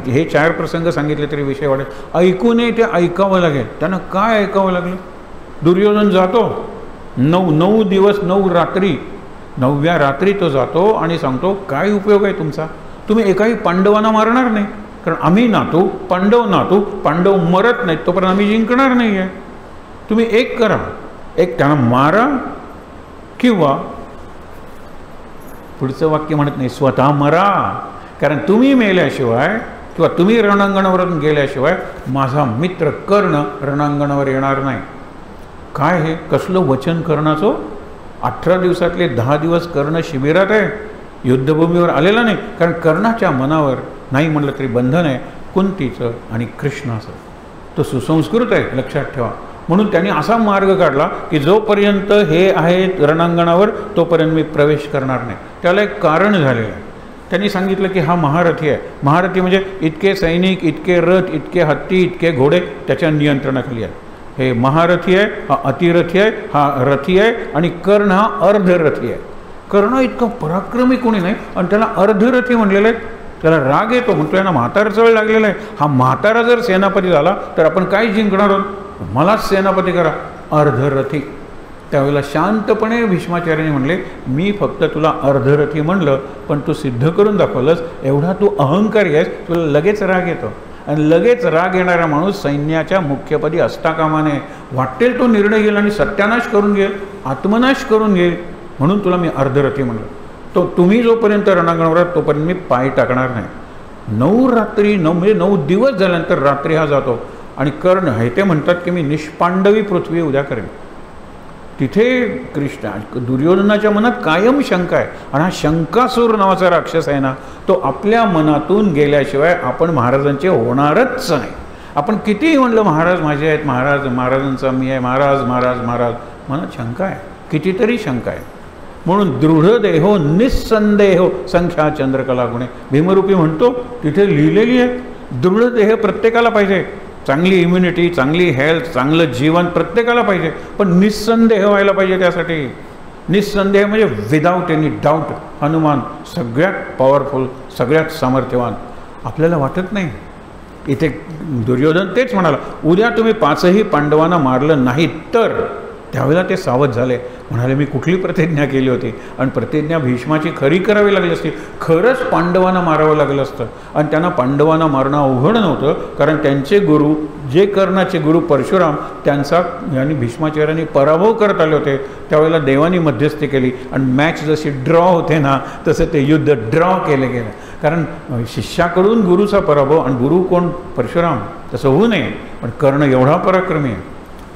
हे 4 प्रसंग सांगितले तरी विषय वाढेल. ऐकू नये ते ऐकावं लागेल. त्यांना काय ऐकावं लागलं? दुर्योधन जातो 9 दिवस 9 रात्री, 9व्या रात्री तो जातो आणि सांगतो काय उपयोग आहे तुमचा, तुम्ही एकाही पांडवांना मारणार नाही, कारण आम्ही नातू, पांडव मरत नाहीत तोपर्यंत आम्ही जिंकणार नाही आहे. तुम्ही एक करा, एक त्यांना मारा, किंवा पुढचं वाक्य म्हणत नाही, स्वतः मरा, कारण तुम्ही मेल्याशिवाय किंवा तुम्ही रणांगणावरून गेल्याशिवाय माझा मित्र कर्ण रणांगणावर येणार नाही. काय हे कसलं वचन कर्णाचं? 18 दिवसातले 10 दिवस कर्ण शिबिरात आहे, युद्धभूमीवर आलेला नाही. कारण कर्णाच्या मनावर नाही म्हटलं तरी बंधन आहे कुंतीचं आणि कृष्णाचं. तो सुसंस्कृत आहे, लक्षात ठेवा. म्हणून त्यांनी असा मार्ग काढला की जोपर्यंत हे आहेत रणांगणावर तोपर्यंत मी प्रवेश करणार नाही. त्याला एक कारण झालेलं आहे. त्यांनी सांगितलं की हा महारथी आहे. महारथी म्हणजे इतके सैनिक, इतके रथ, इतके हत्ती, इतके घोडे त्याच्या नियंत्रणाखाली आहेत. हे महारथी आहे, हा अतिरथी आहे, हा रथी आहे, आणि कर्ण हा अर्धरथी आहे. कर्ण इतकं पराक्रमी कोणी नाही आणि त्याला अर्धरथी म्हणलेलं आहे. त्याला राग येतो, म्हणतो यांना म्हातारा चळ लागलेला आहे. हा म्हातारा जर सेनापती झाला तर आपण काय जिंकणार आहोत, मलाच सेनापती करा, अर्धरथी. त्यावेळेला शांतपणे भीष्माचार्यांनी म्हणले, मी फक्त तुला अर्धरथी म्हणलं पण तू सिद्ध करून दाखवलंस, एवढा तू अहंकारी आहेस, तुला लगेच राग येतो. आणि लगेच राग येणारा माणूस सैन्याच्या मुख्यपदी असता कामा नये. वाटेल तो निर्णय घेईल आणि सत्यानाश करून घेईल, आत्मनाश करून घेईल, म्हणून तुला मी अर्धरथी म्हणलं. तो तुम्ही जोपर्यंत रणांगणावर तोपर्यंत मी पाय टाकणार नाही. 9 रात्री 9 म्हणजे 9 दिवस झाल्यानंतर रात्री हा जातो आणि कर्ण आहे ते म्हणतात की मी निष्पांडवी पृथ्वी उद्या करेन. तिथे दुर्योधनाच्या मनात कायम शंका आहे, आणि हा शंकासूर नावाचा राक्षस आहे ना, तो आपल्या मनातून गेल्याशिवाय आपण महाराजांचे होणारच नाही. आपण कितीही म्हणलं महाराज माझे आहेत, महाराजांचा मी आहे, महाराज मनात शंका आहे, कितीतरी शंका आहे. म्हणून दृढ देहो निस्संदेहो संख्या चंद्रकला गुणे, भीमरूपी म्हणतो तिथे लिहिलेली आहे. दृढ देह प्रत्येकाला पाहिजे, चांगली इम्युनिटी, चांगली हेल्थ, चांगलं जीवन प्रत्येकाला पाहिजे, पण निस्संदेह व्हायला पाहिजे. त्यासाठी निस्संदेह म्हणजे विदाऊट एनी डाऊट. हनुमान सगळ्यात पॉवरफुल, सगळ्यात सामर्थ्यवान. आपल्याला वाटत नाही. इथे दुर्योधन तेच म्हणाला, उद्या तुम्ही 5ही पांडवांना मारलं नाही तर त्यावेळेला ते सावध झाले, म्हणाले मी कुठली प्रतिज्ञा केली होती, आणि प्रतिज्ञा भीष्माची खरी करावी लागली असती. खरंच पांडवांना मारावं लागलं असतं, आणि त्यांना पांडवांना मारणं अवघड नव्हतं, कारण त्यांचे गुरु, जे कर्णाचे गुरु परशुराम, त्यांचा यांनी भीष्माचार्यांनी पराभव करत आले होते. त्यावेळेला देवानी मध्यस्थी केली, आणि मॅच जशी ड्रॉ होते ना, तसं ते युद्ध ड्रॉ केलं गेलं. कारण शिष्याकडून गुरुचा पराभव, आणि गुरु कोण? परशुराम. तसं होऊ नये, पण कर्ण एवढा पराक्रमी आहे.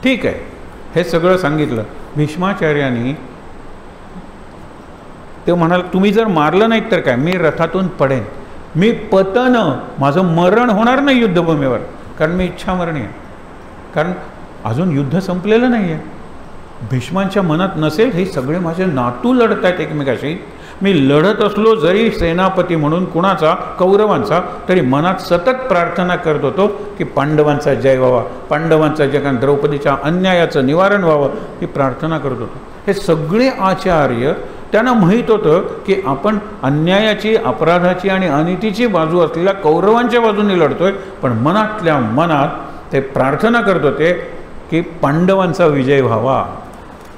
ठीक आहे, हे सगळं सांगितलं. भीष्माचार्यांनी ते म्हणाल, तुम्ही जर मारलं नाहीत तर काय, मी रथातून पडेन, मी पतन, माझं मरण होणार नाही युद्धभूमीवर, कारण मी इच्छामरणी आहे. कारण अजून युद्ध संपलेलं नाही आहे. भीष्मांच्या मनात नसेल, हे सगळे माझे नातू लढत आहेत एकमेकाशी, मी लढत असलो जरी सेनापती म्हणून कुणाचा? कौरवांचा, तरी मनात सतत प्रार्थना करत होतो की पांडवांचा जय व्हावा, पांडवांचा जय, कारण द्रौपदीच्या अन्यायाचं निवारण व्हावं, ही प्रार्थना करत होतो. हे सगळे आचार्य, त्यांना माहीत होतं की आपण अन्यायाची, अपराधाची आणि अनितीची बाजू असलेल्या कौरवांच्या बाजूने लढतोय, पण मनातल्या मनात ते प्रार्थना करत होते की पांडवांचा विजय व्हावा.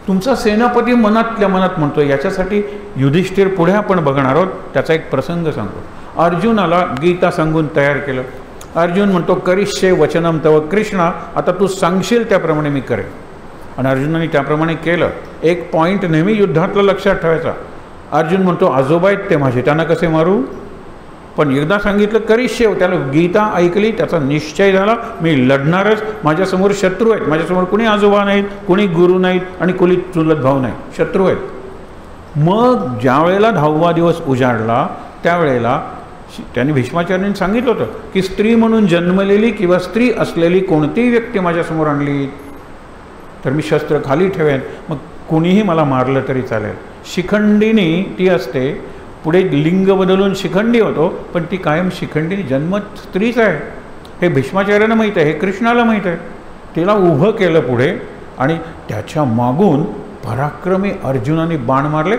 तुमचा सेनापती मनातल्या मनात म्हणतो. याच्यासाठी युधिष्ठिर पुढे आपण बघणार आहोत. त्याचा एक प्रसंग सांगतो. अर्जुनाला गीता सांगून तयार केलं. अर्जुन म्हणतो करिष्ये वचनम तव कृष्णा, आता तू सांगशील त्याप्रमाणे मी करेन. आणि अर्जुनाने त्याप्रमाणे केलं. एक पॉईंट नेहमी युद्धातलं लक्षात ठेवायचा. अर्जुन म्हणतो आजोबा आहेत ते माझे, त्यांना कसे मारू? पण एकदा सांगितलं करिष्ये, त्याला गीता ऐकली, त्याचा निश्चय झाला, मी लढणारच. माझ्यासमोर शत्रू आहेत, माझ्यासमोर कुणी आजोबा नाहीत, कुणी गुरु नाहीत आणि कुणी चुलत भाऊ नाही, शत्रू आहेत. मग ज्या वेळेला 10वा दिवस उजाडला, त्यावेळेला त्यांनी भीष्माचार्यांनी सांगितलं होतं की स्त्री म्हणून जन्मलेली किंवा स्त्री असलेली कोणतीही व्यक्ती माझ्यासमोर आणली तर मी शस्त्र खाली ठेवेन, मग कुणीही मला मारलं तरी चालेल. शिखंडिनी ती असते, पुढे लिंग बदलून शिखंडी होतो, पण ती कायम शिखंडी, जन्म स्त्रीच आहे. हे भीष्माचार्यांना माहीत आहे, हे कृष्णाला माहीत आहे. तिला उभं केलं पुढे, आणि त्याच्या मागून पराक्रमी अर्जुनाने बाण मारले.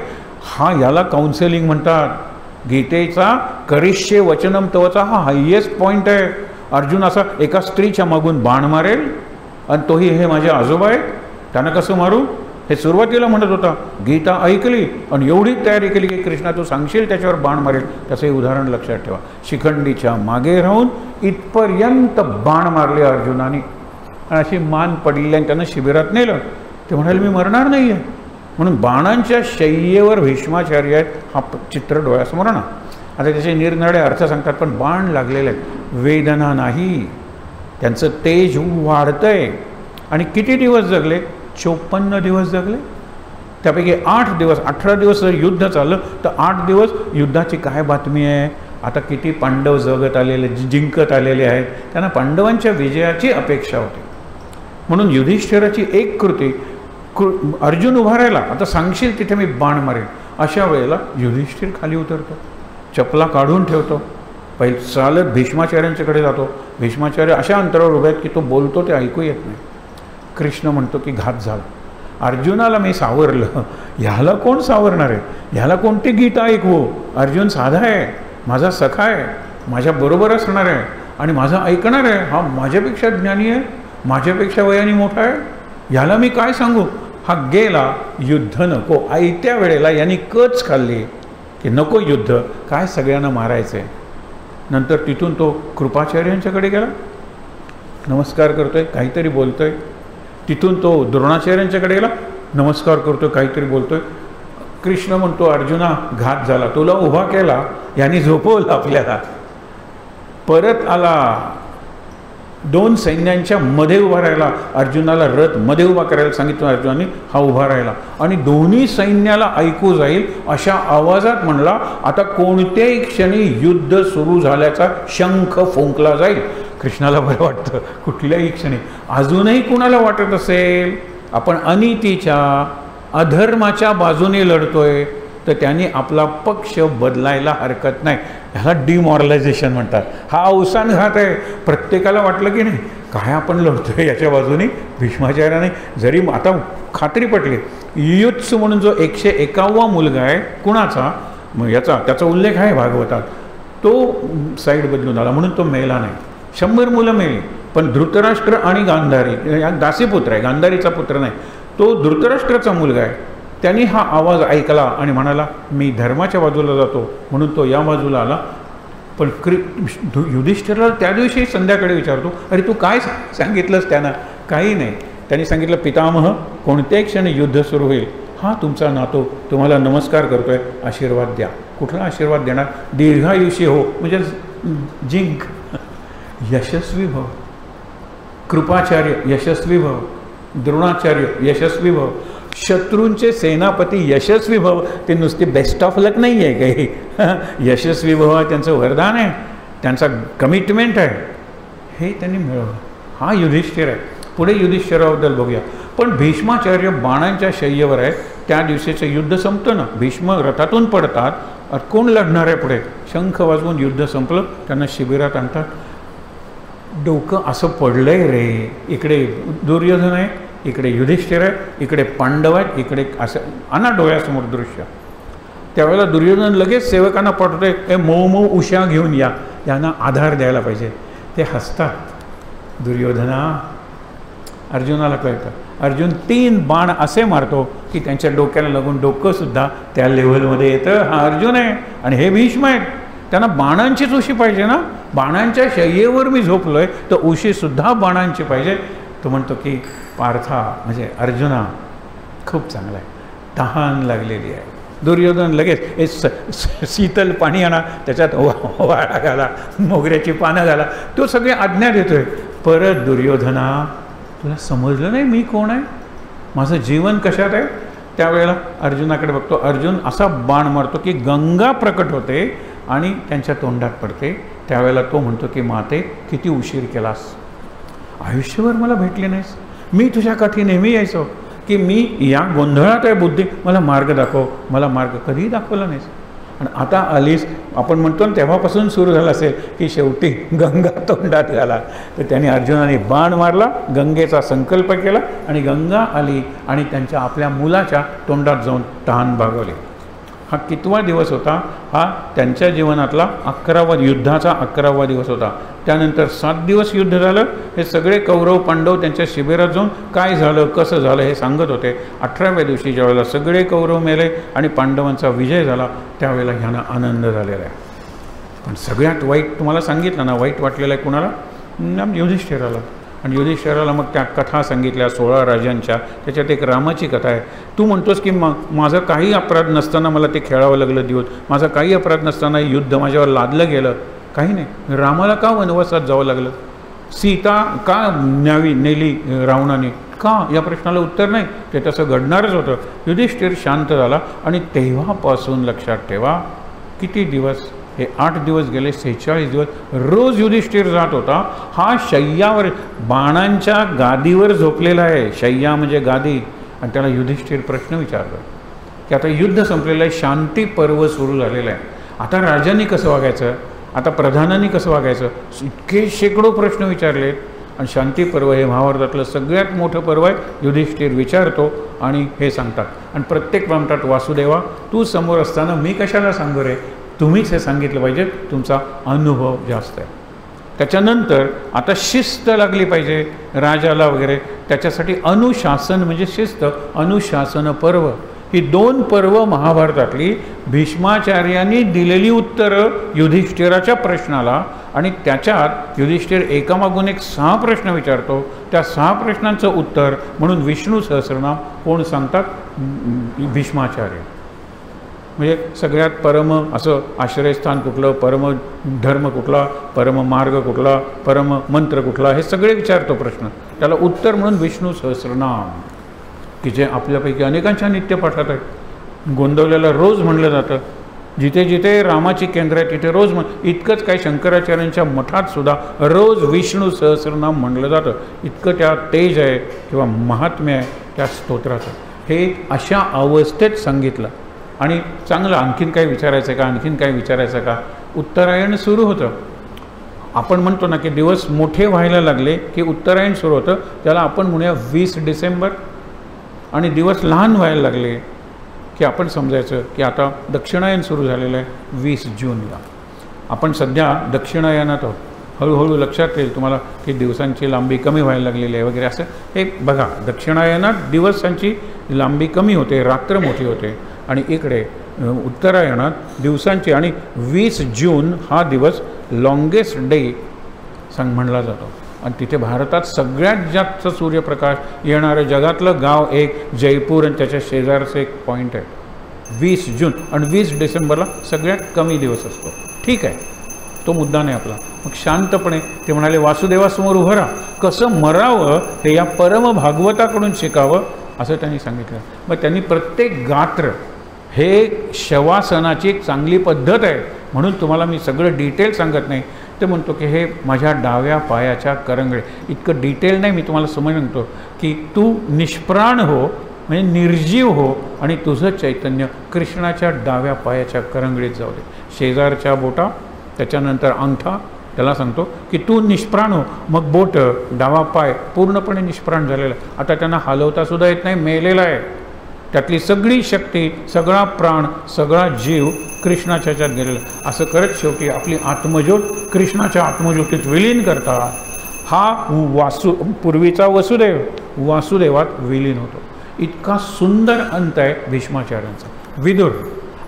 याला काउन्सेलिंग म्हणतात. गीतेचा करिष्ये वचनम तवचा हा हायेस्ट पॉईंट आहे. अर्जुन असा एका स्त्रीच्या मागून बाण मारेल, आणि तोही हे माझे आजोबा आहेत, त्यांना कसं मारू? हे सुरुवातीला म्हणत होता. गीता ऐकली आणि एवढी तयारी केली की कृष्णा तू सांगशील त्याच्यावर बाण मारेल. त्याचं उदाहरण लक्षात ठेवा. शिखंडीच्या मागे राहून इथपर्यंत बाण मारले अर्जुनाने, आणि अशी मान पडलेली, आणि त्यांना शिबिरात नेलं. ते म्हणाले मी मरणार नाही आहे, म्हणून बाणांच्या शय्येवर भीष्माचार्य आहेत. हा चित्र डोळ्यासमोर ना. आता त्याचे निरनिराळे अर्थ सांगतात, पण बाण लागलेले आहेत, वेदना नाही, त्यांचं तेज वाढतंय. आणि किती दिवस जगले? 54 दिवस जगले. त्यापैकी 8 दिवस, 18 दिवस जर युद्ध चाललं तर 8 दिवस युद्धाची काय बातमी आहे? आता किती पांडव जगत आलेले, जिंकत आलेले आहेत, त्यांना पांडवांच्या विजयाची अपेक्षा होती. म्हणून युधिष्ठिराची एक कृती, अर्जुन उभा राहिला, आता सांगशील तिथे मी बाण मारेन. अशा वेळेला युधिष्ठिर खाली उतरतो, चपला काढून ठेवतो, पहिले चालत भीष्माचार्यांच्याकडे जातो. भीष्माचार्य अशा अंतरावर उभे आहेत की तो बोलतो ते ऐकू येत नाही. कृष्ण म्हणतो की घात झाला. अर्जुनाला मी सावरलं, ह्याला कोण सावरणार आहे? ह्याला कोणती गीता ऐकवू? अर्जुन साधा आहे, माझा सखा आहे, माझ्याबरोबर असणार आहे आणि माझा ऐकणार आहे. हा माझ्यापेक्षा ज्ञानी आहे, माझ्यापेक्षा वयाने मोठा आहे, ह्याला मी काय सांगू? हा गेला. युद्ध नको. आयत्या वेळेला यांनी कच खाल्ली की नको युद्ध, काय सगळ्यांना मारायचं आहे. नंतर तिथून तो कृपाचार्यांच्याकडे गेला, नमस्कार करतोय, काहीतरी बोलतोय. तिथून तो द्रोणाचार्यांच्याकडे गेला, नमस्कार करतोय, काहीतरी बोलतोय. कृष्ण म्हणतो अर्जुना घात झाला, तुला उभा केला, यांनी झोपवलं आपल्याला. परत आला, 2 सैन्यांच्या मध्ये उभा राहिला. अर्जुनाला रथ मध्ये उभा करायला सांगितलं अर्जुनाने, हा उभा राहिला आणि दोन्ही सैन्याला ऐकू जाईल अशा आवाजात म्हणला आता कोणत्याही क्षणी युद्ध सुरू झाल्याचा शंख फुंकला जाईल. कृष्णाला बरं वाटतं, कुठल्याही क्षणी. अजूनही कुणाला वाटत असेल आपण अनितीच्या, अधर्माच्या बाजूने लढतोय, तर त्यांनी आपला पक्ष बदलायला हरकत नाही. ह्याला डिमॉरलायझेशन म्हणतात. हा अवसान घात आहे. प्रत्येकाला वाटलं की नाही काय आपण लढतोय याच्या बाजूने. भीष्माचार्याने जरी आता खात्री पटली, युयुत्सु म्हणून जो 151वा मुलगा आहे कुणाचा, मग त्याचा उल्लेख आहे भागवतात, तो साईड बदलून आला म्हणून तो मेला नाही. 100 मुलं मेली, पण धृतराष्ट्र आणि गांधारी, दासीपुत्र आहे, गांधारीचा पुत्र नाही. तो धृतराष्ट्राचा मुलगा आहे. त्यांनी हा आवाज ऐकला आणि म्हणाला मी धर्माच्या बाजूला जातो, म्हणून तो या बाजूला आला. पण युधिष्ठिराला त्या दिवशी संध्याकाळी विचारतो, अरे तू काय सांगितलंस त्यांना? काही नाही. त्यांनी सांगितलं, पितामह कोणत्याही क्षणी युद्ध सुरू होईल, हा तुमचा नातो तुम्हाला नमस्कार करतोय, आशीर्वाद द्या. कुठला आशीर्वाद देणार? दीर्घायुषी हो, म्हणजे जिंक, यशस्वी भव, कृपाचार्य यशस्वी भव, द्रोणाचार्य यशस्वी भव, शत्रूंचे सेनापती यशस्वी भव. ते नुसते बेस्ट ऑफ लक नाही आहे काही, यशस्वी भव त्यांचं वरदान आहे, त्यांचा कमिटमेंट आहे, हे त्यांनी मिळवलं. हा युधिष्ठिर आहे. पुढे युधिष्ठिराबद्दल बघूया. पण भीष्माचार्य बाणांच्या शय्येवर आहे. त्या दिवशीचं युद्ध संपतं ना, भीष्म रथातून पडतात. कोण लढणार आहे पुढे? शंख वाजवून युद्ध संपलं, त्यांना शिबिरात आणतात. डोकं असं पडलंय रे, इकडे दुर्योधन आहे, इकडे युधिष्ठिर आहे, इकडे पांडव आहेत, इकडे असं आणा डोळ्यासमोर दृश्य. त्यावेळेला दुर्योधन लगेच सेवकांना पाठवतोय, हे मऊ मऊ उषा घेऊन या, यांना आधार द्यायला पाहिजे. ते हसतात. दुर्योधना, अर्जुनाला कळतं. अर्जुन 3 बाण असे मारतो की त्यांच्या डोक्याला लागून डोकंसुद्धा त्या लेवलमध्ये येतं. हा अर्जुन आहे आणि हे भीष्म आहेत. त्यांना बाणांचीच उशी पाहिजे ना, बाणांच्या शय्येवर मी झोपलो आहे तर उशीसुद्धा बाणांची पाहिजे. तो म्हणतो की पार्था म्हणजे अर्जुना खूप चांगला आहे, तहान लागलेली आहे. दुर्योधन लगेच हे शीतल पाणी आणा, त्याच्यात वाळा घाला, मोगऱ्याची पानं घाला, तो सगळे आज्ञा देतोय. परत दुर्योधना, तुला समजलं नाही मी कोण आहे, माझं जीवन कशात आहे? त्यावेळेला अर्जुनाकडे बघतो. अर्जुन असा बाण मारतो की गंगा प्रकट होते आणि त्यांच्या तोंडात पडते. त्यावेळेला तो म्हणतो की माते, किती उशीर केलास, आयुष्यभर मला भेटली नाहीस. मी तुझ्या काठी नेहमी यायचो की मी या गोंधळात आहे बुद्धी, मला मार्ग दाखव. मला मार्ग कधीही दाखवला नाहीस आणि आता आलीस. आपण म्हणतो ना तेव्हापासून सुरू झालं असेल की शेवटी गंगा तोंडात घाला. तर त्याने अर्जुनाने बाण मारला, गंगेचा संकल्प केला आणि गंगा आली आणि त्यांच्या आपल्या मुलाच्या तोंडात जाऊन तहान भागवली. हा कितवा दिवस होता? हा त्यांच्या जीवनातला 11वा युद्धाचा 11वा दिवस होता. त्यानंतर 7 दिवस युद्ध झालं. हे सगळे कौरव पांडव त्यांच्या शिबिरात जाऊन काय झालं कसं झालं हे सांगत होते. 18व्या दिवशी ज्यावेळेला सगळे कौरव मेले आणि पांडवांचा विजय झाला त्यावेळेला ह्यांना आनंद झालेला आहे. पण सगळ्यात वाईट तुम्हाला सांगितलं ना, वाईट वाटलेलं आहे कुणाला? युधिष्ठिराला. आणि युधिष्ठिराला मग त्या कथा सांगितल्या 16 राजांच्या. त्याच्यात एक रामाची कथा आहे. तू म्हणतोस की माझं काही अपराध नसताना मला ते खेळावं लागलं दिवस, माझा काही अपराध नसताना युद्ध माझ्यावर लादलं गेलं. काही नाही. रामाला का वनवासात जावं लागलं? सीता का नेली रावणाने? का? या प्रश्नाला उत्तर नाही. ते तसं घडणारच होतं. युधिष्ठिर शांत झाला आणि तेव्हापासून लक्षात ठेवा किती दिवस, हे 8 दिवस गेले, 46 दिवस रोज युधिष्ठिर जात होता. हा शय्यावर बाणांच्या गादीवर झोपलेला आहे. शय्या म्हणजे गादी. आणि त्याला युधिष्ठिर प्रश्न विचारतो की आता युद्ध संपलेलं आहे, शांती पर्व सुरू झालेलं आहे, आता राजांनी कसं वागायचं, आता प्रधानांनी कसं वागायचं, इतके शेकडो प्रश्न विचारलेत. आणि शांती पर्व हे महाभारतातलं सगळ्यात मोठं पर्व आहे. युधिष्ठिर विचारतो आणि हे सांगतात. आणि प्रत्येक म्हणतात वासुदेवा तू समोर असताना मी कशाला सांगू रे, तुम्हीच हे सांगितलं पाहिजे, तुमचा अनुभव जास्त आहे. त्याच्यानंतर आता शिस्त लागली पाहिजे राजाला वगैरे. त्याच्यासाठी अनुशासन म्हणजे शिस्त, अनुशासन पर्व. ही 2 पर्व महाभारतातली भीष्माचार्यांनी दिलेली उत्तरं युधिष्ठिराच्या प्रश्नाला. आणि त्याच्यात युधिष्ठिर एकामागून एक 6 प्रश्न विचारतो. त्या 6 प्रश्नांचं उत्तर म्हणून विष्णू सहस्रनाम कोण सांगतात? भीष्माचार्य. म्हणजे सगळ्यात परम असं आश्रयस्थान कुठलं, परम धर्म कुठला, परम मार्ग कुठला, परम मंत्र कुठला, हे सगळे विचारतो प्रश्न. त्याला उत्तर म्हणून विष्णू सहस्रनाम, की जे आपल्यापैकी अनेकांच्या नित्यपाठात आहे. गोंदवलेला रोज म्हणलं जातं. जिथे जिथे रामाची केंद्र आहे तिथे रोज इतकंच काय शंकराचार्यांच्या मठात सुद्धा रोज विष्णू सहस्रनाम म्हणलं जातं. इतकं त्या तेज आहे किंवा महात्म्य आहे त्या स्तोत्राचं. हे अशा अवस्थेत सांगितलं. आणि चांगलं आणखीन काय विचारायचं का, आणखीन काय विचारायचं का? उत्तरायण सुरू होतं. आपण म्हणतो ना की दिवस मोठे व्हायला लागले की उत्तरायण सुरू होतं. त्याला आपण म्हणूया 20 डिसेंबर. आणि दिवस लहान व्हायला लागले की आपण समजायचं की आता दक्षिणायन सुरू झालेलं आहे 20 जूनला. आपण सध्या दक्षिणायनात आहोत. हळूहळू लक्षात येईल तुम्हाला की दिवसांची लांबी कमी व्हायला लागलेली आहे वगैरे असं. हे बघा, दक्षिणायनात दिवसांची लांबी कमी होते, रात्र मोठी होते, आणि इकडे उत्तरायणात दिवसांची, आणि 20 जून हा दिवस लॉंगेस्ट डे म्हणला जातो. आणि तिथे भारतात सगळ्यात जास्त सूर्यप्रकाश येणारं जगातलं गाव एक जयपूर, आणि त्याच्या शेजारचं एक पॉईंट आहे 20 जून, आणि 20 डिसेंबरला सगळ्यात कमी दिवस असतो. ठीक आहे, तो मुद्दा नाही आपला. मग शांतपणे ते म्हणाले, वासुदेवासमोर उभं राहा, कसं मरावं हे या परम भागवताकडून शिकावं असं त्यांनी सांगितलं. मग त्यांनी प्रत्येक गात्र हे शवासनाची एक चांगली पद्धत आहे, म्हणून तुम्हाला मी सगळं डिटेल सांगत नाही. ते म्हणतो की हे माझ्या डाव्या पायाच्या करंगळे, इतकं डिटेल नाही, मी तुम्हाला समजतो की तू निष्प्राण हो, म्हणजे निर्जीव हो, आणि तुझं चैतन्य कृष्णाच्या डाव्या पायाच्या करंगळीत जाऊ दे. शेजारच्या बोटा, त्याच्यानंतर अंगठा, त्याला सांगतो की तू निष्प्राण हो. मग बोट, डावा पाय पूर्णपणे निष्प्राण झालेला, आता त्यांना हलवतासुद्धा येत नाही, मेलेला आहे. त्यातली सगळी शक्ती, सगळा प्राण, सगळा जीव कृष्णाच्या ह्याच्यात गेलेला. असं करत शेवटी आपली आत्मज्योत कृष्णाच्या आत्मज्योतीत विलीन करतात. हा पूर्वीचा वसुदेव वासुदेवात विलीन होतो. इतका सुंदर अंत आहे भीष्माचार्यांचा. विदुर,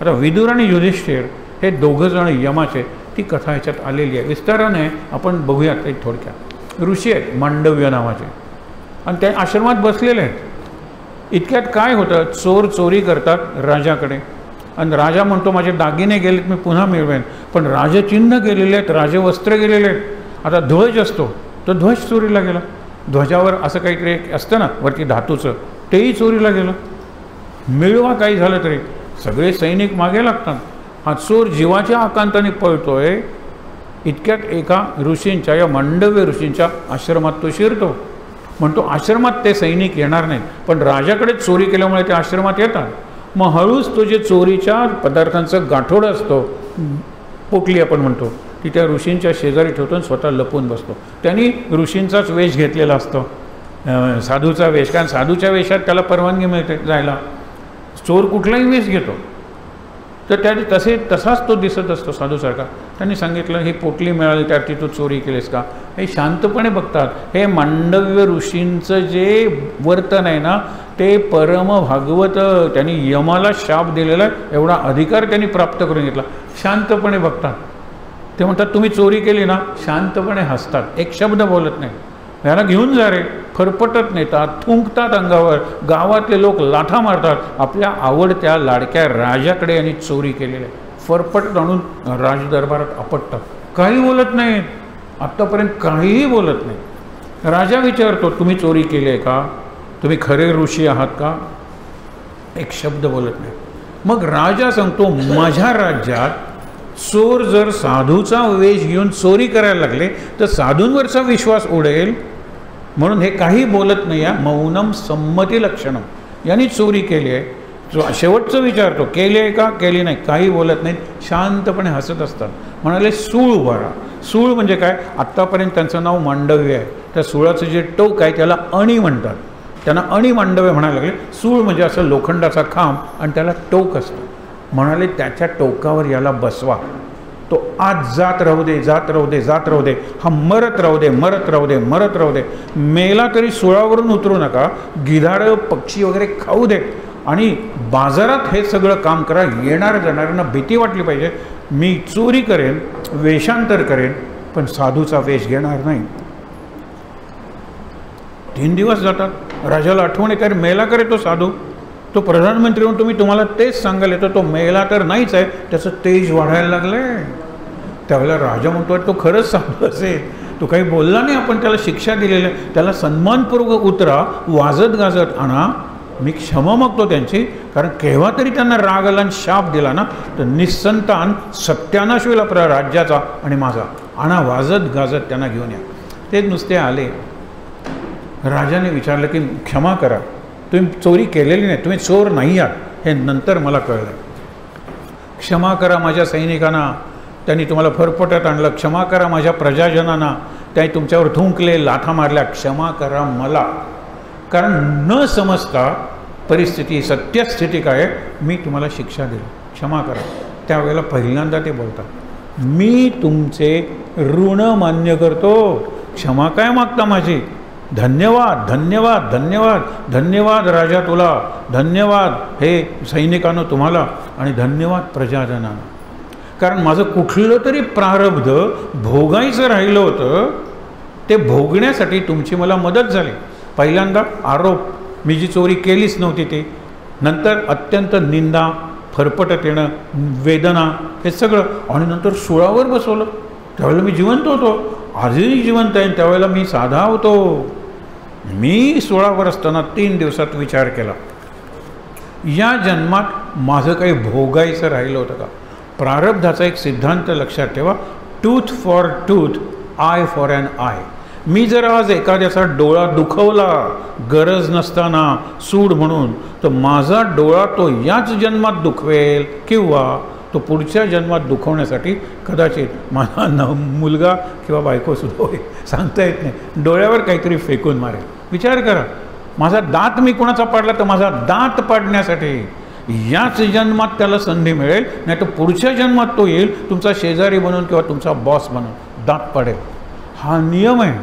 आता विदुर आणि युधिष्ठिर हे दोघंजण यमाचे, ती कथा ह्याच्यात आलेली आहे. विस्ताराने आपण बघूयात एक थोडक्यात. ऋषी आहेत मांडव्य नावाचे, आणि त्या आश्रमात बसलेले आहेत. इतक्यात काय होतं, चोर चोरी करतात राजाकडे, आणि राजा म्हणतो माझे दागिने गेलेत, मी पुन्हा मिळवेन. पण राजचिन्ह गेलेले आहेत, राजवस्त्र गेलेले आहेत. आता ध्वज असतो, तो ध्वज चोरीला गेला. ध्वजावर असं काहीतरी असतं ना वरती धातूचं, तेही चोरीला गेलं. मिळवा काही झालं तरी सगळे सैनिक मागे लागतात. हा चोर जीवाच्या आकांताने पळतोय. इतक्यात एका ऋषींच्या, या मांडव्य ऋषींच्या आश्रमात तो शिरतो. म्हणतो आश्रमात ते सैनिक येणार नाहीत, पण राजाकडे चोरी केल्यामुळे ते आश्रमात येतात. मग हळूच तो जे चोरीच्या पदार्थांचं गाठोडं असतो, पोटली आपण म्हणतो, ती त्या ऋषींच्या शेजारी ठेवतो आणि स्वतः लपून बसतो. त्यांनी ऋषींचाच वेश घेतलेला असतो, साधूचा वेश, कारण साधूच्या वेशात त्याला परवानगी मिळते जायला. चोर कुठलाही वेश घेतो, तर त्या तसाच तो दिसत असतो साधूसारखा. त्यांनी सांगितलं ही पोटली मिळाली त्यावरती तू चोरी केलीस का. हे शांतपणे बघतात. हे मांडव्य ऋषींचं जे वर्तन आहे ना, ते परम भागवत, त्यांनी यमाला शाप दिलेला एवढा अधिकार त्यांनी प्राप्त करून घेतला. शांतपणे बघतात. ते म्हणतात तुम्ही चोरी केली ना, शांतपणे हसतात, एक शब्द बोलत नाही. ह्याला घेऊन जा रे, फरफटत नेतात, थुंकतात अंगावर. गावातले लोक लाथा मारतात. आपल्या आवडत्या लाडक्या राजाकडे यांनी चोरी केलेली आहे. फरफटत आणून राजदरबारात आपटतात. काही बोलत नाहीत, आत्तापर्यंत काहीही बोलत नाही. राजा विचारतो तुम्ही चोरी केली आहे का, तुम्ही खरे ऋषी आहात का. एक शब्द बोलत नाही. मग राजा सांगतो माझ्या राज्यात चोर जर साधूचा वेश घेऊन चोरी करायला लागले तर साधूंवरचा विश्वास उडेल, म्हणून हे काही बोलत नाही. या मौनम संमती लक्षणम, यांनी चोरी केली आहे. शेवटचं विचारतो केली आहे का, केली नाही, काही बोलत नाहीत, शांतपणे हसत असतात. म्हणाले सूळ उभारा. सूळ म्हणजे काय, आत्तापर्यंत त्यांचं नाव मांडव्य आहे, त्या सुळाचं जे टोक आहे त्याला अणी म्हणतात. त्यांना अणी मांडव्य म्हणायला लागले. सूळ म्हणजे असं लोखंडाचा खांब आणि त्याला टोक असतं. म्हणाले त्याच्या टोकावर याला बसवा, तो आज जात राहू दे, जात राहू दे, जात राहू दे, हा मरत राहू दे, मरत राहू दे, मरत राहू दे. मेला तरी सुळावरून उतरू नका, गिधाडं पक्षी वगैरे खाऊ दे, आणि बाजारात हे सगळं काम करा. येणाऱ्या जाणाऱ्यांना भीती वाटली पाहिजे. मी चोरी करेन, वेषांतर करेन, पण साधूचा वेश घेणार नाही. 3 दिवस जातात. राजाला आठवण आहे, मेला करे तो साधू, तो प्रधानमंत्री म्हणून तुम्हाला तेच सांगायला येतो, तो मेला तर नाहीच आहे, त्याचं तेज वाढायला लागलंय. त्यावेळेला राजा म्हणतो तो खरंच साधू असेल, तो काही बोलला नाही, आपण त्याला शिक्षा दिलेली आहे, त्याला सन्मानपूर्वक उतरा, वाजत गाजत आणा. मी क्षमा मागतो त्यांची, कारण केव्हा तरी त्यांना राग आला आणि शाप दिला ना, तर निस्संतान सत्यानाश होईल आपल्या राज्याचा आणि माझा. आणा, वाजत गाजत त्यांना घेऊन या. ते नुसते आले. राजाने विचारलं की क्षमा करा, तुम्ही चोरी केलेली नाही, तुम्ही चोर नाही आहात, हे नंतर मला कळलं. क्षमा करा माझ्या सैनिकांना, त्यांनी तुम्हाला फरफटत आणलं. क्षमा करा माझ्या प्रजाजनांना, त्यांनी तुमच्यावर थुंकले, लाथा मारल्या. क्षमा करा मला, कारण न समजता परिस्थिती, सत्यस्थिती काय मी तुम्हाला शिक्षा दिली, क्षमा करा. त्यावेळेला पहिल्यांदा ते बोलतात. मी तुमचे ऋण मान्य करतो. क्षमा काय मागता माझी? धन्यवाद धन्यवाद धन्यवाद धन्यवाद राजा तुला, धन्यवाद हे सैनिकांनो तुम्हाला, आणि धन्यवाद प्रजाजनांना. कारण माझं कुठलं तरी प्रारब्ध भोगायचं राहिलं होतं, ते भोगण्यासाठी तुमची मला मदत झाली. पहिल्यांदा आरोप, मी जी चोरी केलीच नव्हती ती. नंतर अत्यंत निंदा, फरफटत येणं, वेदना, हे सगळं. आणि नंतर सुळावर बसवलं. त्यावेळेला मी जिवंत होतो, आजही जिवंत आहे. त्यावेळेला मी साधा होतो. मी सुळावर असताना 3 दिवसात विचार केला, या जन्मात माझं काही भोगायचं राहिलं होतं का? प्रारब्धाचा एक सिद्धांत लक्षात ठेवा, tooth for tooth, eye for an eye. मी जर आज एखाद्याचा डोळा दुखवला गरज नसताना सूड म्हणून, तर माझा डोळा तो याच जन्मात दुखवेल, किंवा तो पुढच्या जन्मात दुखवण्यासाठी कदाचित माझा मुलगा किंवा बायको सुद्धा होईल, सांगता येत नाही, डोळ्यावर काहीतरी फेकून मारेल. विचार करा, माझा दात मी कोणाचा पाडला तर माझा दात पाडण्यासाठी याच जन्मात त्याला संधी मिळेल, नाही तर पुढच्या जन्मात तो येईल तुमचा शेजारी बनून किंवा तुमचा बॉस बनून दात पाडेल. हा नियम आहे.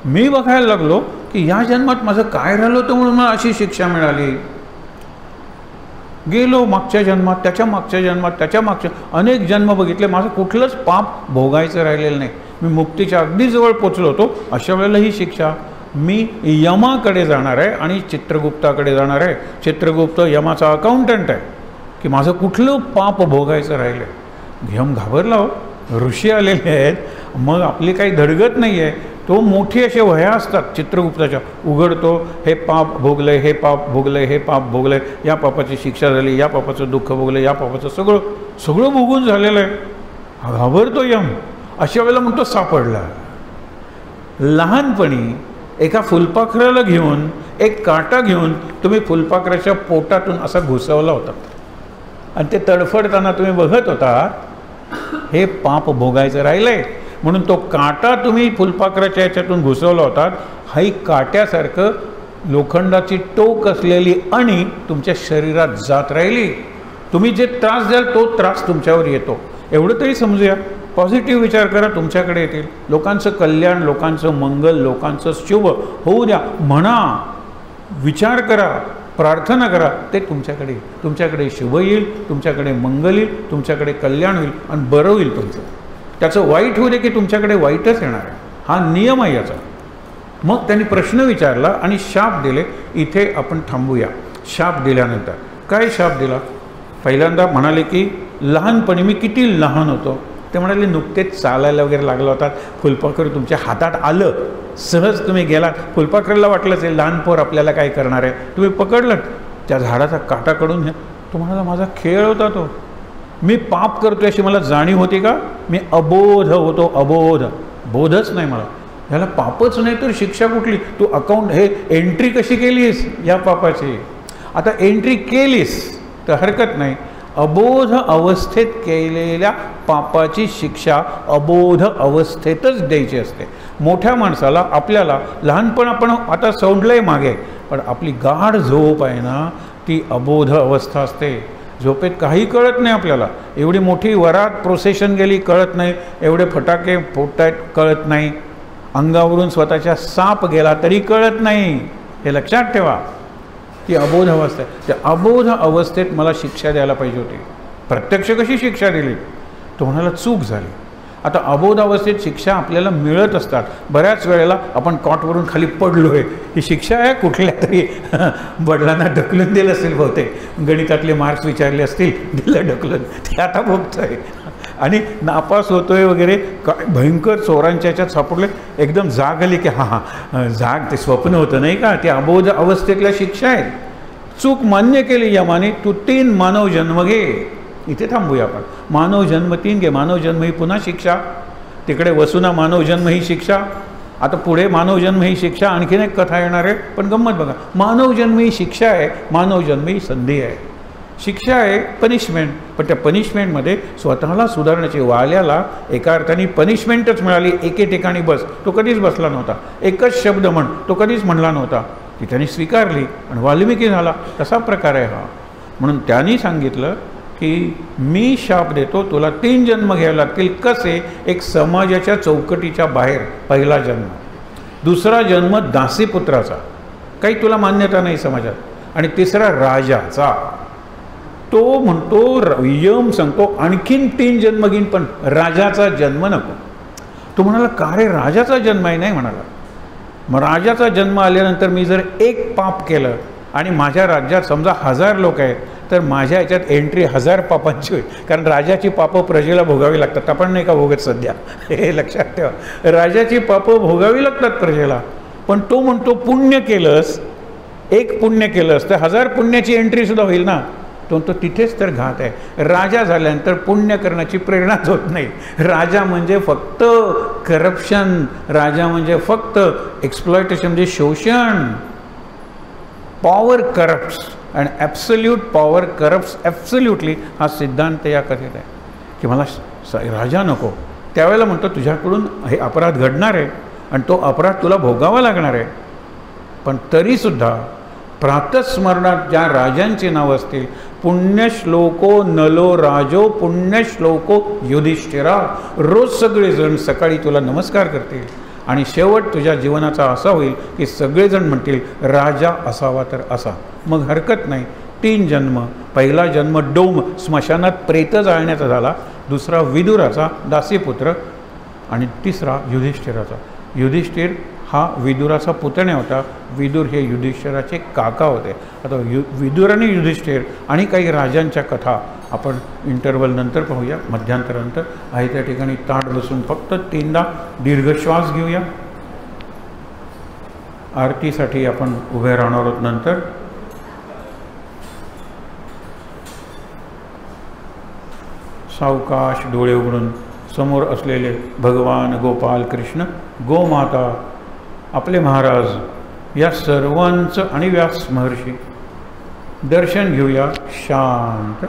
मी बघायला लागलो की या जन्मात माझं काय राहिलं होतं म्हणून मला अशी शिक्षा मिळाली. गेलो मागच्या जन्मात, त्याच्या मागच्या जन्मात, त्याच्या मागच्या अनेक जन्म बघितले, माझं कुठलंच पाप भोगायचं राहिलेलं नाही. मी मुक्तीच्या अगदी जवळ पोचलो होतो. अशा वेळेला ही शिक्षा. मी यमाकडे जाणार आहे आणि चित्रगुप्ताकडे जाणार आहे. चित्रगुप्त यमाचा अकाउंटंट आहे की माझं कुठलं पाप भोगायचं राहिलं आहे. यम घाबरला हो. ऋषी आलेले आहेत, मग आपली काही धडगत नाही आहे. तो मोठी असे वह्या असतात चित्रगुप्ताच्या, उघडतो, हे पाप भोगलंय, हे पाप भोगलंय, हे पाप भोगलंय, या पापाची शिक्षा झाली, या पापाचं दुःख भोगलं, या पापाचं सगळं सगळं भोगून झालेलं आहे. घाबरतो यम. अशा वेळेला म्हणतो सापडला. लहानपणी एका फुलपाखराला घेऊन, एक काटा घेऊन तुम्ही फुलपाखराच्या पोटातून असा घुसवला होता आणि ते तडफडताना तुम्ही बघत होता, हे पाप भोगायचं राहिलंय म्हणून तो काटा तुम्ही फुलपाखराच्या याच्यातून घुसवला होता. हाही काट्यासारखं लोखंडाची टोक असलेली अणी तुमच्या शरीरात जात राहिली. तुम्ही जे त्रास द्याल तो त्रास तुमच्यावर येतो. एवढं तरी समजूया. पॉझिटिव्ह विचार करा, तुमच्याकडे येतील. लोकांचं कल्याण, लोकांचं मंगल, लोकांचं शुभ होऊ द्या. म्हणा, विचार करा, प्रार्थना करा, ते तुमच्याकडे तुमच्याकडे शुभ येईल, तुमच्याकडे मंगल येईल, तुमच्याकडे कल्याण होईल आणि बरं होईल तुमचं. त्याचं वाईट होऊ दे की तुमच्याकडे वाईटच येणार आहे. हा नियम आहे याचा. मग त्यांनी प्रश्न विचारला आणि शाप दिले. इथे आपण थांबूया. शाप दिल्यानंतर काय शाप दिला? पहिल्यांदा म्हणाले की लहानपणी मी किती लहान होतो. ते म्हणाले नुकतेच चालायला वगैरे लागला होता, फुलपाखरू तुमच्या हातात आलं, सहज तुम्ही गेलात, फुलपाखराला वाटलं असेल लहान पोर आपल्याला काय करणार आहे, तुम्ही पकडलं, त्या झाडाचा काटा काढून तुम्हाला माझा खेळ होता तो. मी पाप करतोय अशी मला जाणीव होती का? मी अबोध होतो, अबोध, बोधच नाही मला. ह्याला पापच नाही तर शिक्षा कुठली? तू अकाउंट हे एंट्री कशी केलीस या पापाची? आता एंट्री केलीस तर हरकत नाही. अबोध अवस्थेत केलेल्या पापाची शिक्षा अबोध अवस्थेतच द्यायची असते. मोठ्या माणसाला, आपल्याला लहानपण आपण आता सोडलंय मागे, पण आपली गाढ झोप आहे ना, ती अबोध अवस्था असते. झोपेत काही कळत नाही आपल्याला. एवढी मोठी वरात प्रोसेशन गेली कळत नाही, एवढे फटाके फोडतायत कळत नाही, अंगावरून स्वतःच्या साप गेला तरी कळत नाही. हे लक्षात ठेवा. ती अबोध अवस्था आहे. त्या अबोध अवस्थेत मला शिक्षा द्यायला पाहिजे होती. प्रत्यक्ष कशी शिक्षा दिली? तो म्हणाला चूक झाली. आता अबोध अवस्थेत शिक्षा आपल्याला मिळत असतात. बऱ्याच वेळेला आपण कॉटवरून खाली पडलो आहे, ही शिक्षा आहे. कुठल्या तरी वडिलांना ढकलून दिलं असेल बहुतेक, गणितातले मार्क्स विचारले असतील, दिलं ढकलून, ते आता भोगतोय आणि नापास होतोय वगैरे. काय भयंकर चोरांच्या ह्याच्यात सापडले. एकदम जाग आली की हां जाग, ते स्वप्न होतं नाही का, ते अबोध अवस्थेतल्या शिक्षा आहेत. चूक मान्य केली यमाने, तू 3 मानव जन्म घे. इथे थांबूया आपण. मानव जन्म 3 घे. मानव जन्म ही पुन्हा शिक्षा. तिकडे वसुना मानव जन्म ही शिक्षा. आता पुढे मानव जन्म ही शिक्षा. आणखीन एक कथा येणार आहे, पण गंमत बघा. मानव जन्म ही शिक्षा आहे, मानव जन्म ही संधी आहे. शिक्षा आहे पनिशमेंट, पण त्या पनिशमेंटमध्ये स्वतःला सुधारण्याची. वाल्याला एका अर्थाने पनिशमेंटच मिळाली. एके ठिकाणी बस, तो कधीच बसला नव्हता. एकच शब्द म्हण, तो कधीच म्हणला नव्हता. ती त्यांनी स्वीकारली आणि वाल्मिकी झाला. तसा प्रकार आहे हा. म्हणून त्यांनी सांगितलं की मी शाप देतो, तुला 3 जन्म घ्यावे लागतील. कसे? एक समाजाच्या चौकटीच्या बाहेर पहिला जन्म, दुसरा जन्म दासीपुत्राचा, काही तुला मान्यता नाही समाजात, आणि तिसरा राजाचा. तो म्हणतो, यम सांगतो आणखीन 3 जन्म घेईन पण राजाचा जन्म नको. तो म्हणाला का रे, राजाचा जन्म आहे? नाही म्हणाला. मग राजाचा जन्म आल्यानंतर मी जर एक पाप केलं आणि माझ्या राज्यात समजा 1000 लोक आहेत, तर माझ्या ह्याच्यात एंट्री 1000 पापांची होईल. कारण राजाची पापं प्रजेला भोगावी लागतात. आपण नाही का भोगत सध्या? हे लक्षात ठेवा, राजाची पापं भोगावी लागतात प्रजेला. पण तो म्हणतो पुण्य केलंस, एक पुण्य केलंस तर 1000 पुण्याची एंट्री सुद्धा होईल ना. तो तिथेच तर घात आहे. राजा झाल्यानंतर पुण्य करण्याची प्रेरणाच होत नाही. राजा म्हणजे फक्त करप्शन, राजा म्हणजे फक्त एक्सप्लॉयटेशन, म्हणजे शोषण. Power corrupts and absolute power corrupts absolutely, हा सिद्धांत या कथेत आहे. की मला राजा नको. त्यावेळेला म्हणतो तुझ्याकडून हे अपराध घडणार आहे आणि तो अपराध तुला भोगावा लागणार आहे. पण तरीसुद्धा प्रातस्मरणात ज्या राजांची नावं असतील, पुण्यश्लोको नलो राजो पुण्यश्लोको युधिष्ठिरा, रोज सगळेजण सकाळी तुला नमस्कार करतील आणि शेवट तुझ्या जीवनाचा असा होईल की सगळेजण म्हणतील राजा असावा तर असा. मग हरकत नाही. 3 जन्म. पहिला जन्म डोम, स्मशानात प्रेत जाळण्याचा झाला, दुसरा विदुराचा दासीपुत्र, आणि तिसरा युधिष्ठिराचा. युधिष्ठिर हा विदुराचा पुतण्या होता. विदुर हे युधिष्ठिराचे काका होते. आता विदुर आणि युधिष्ठिर आणि काही राजांच्या कथा आपण इंटरवल नंतर पाहूया, मध्यांतरानंतर. आहे त्या ठिकाणी ताट बसून फक्त 3दा दीर्घ श्वास घेऊया. आरतीसाठी आपण उभे राहणार आहोत नंतर. सावकाश डोळे उघडून समोर असलेले भगवान गोपाल कृष्ण, गोमाता, आपले महाराज या सर्वांचं आणि व्यास महर्षी दर्शन घेऊया शांत.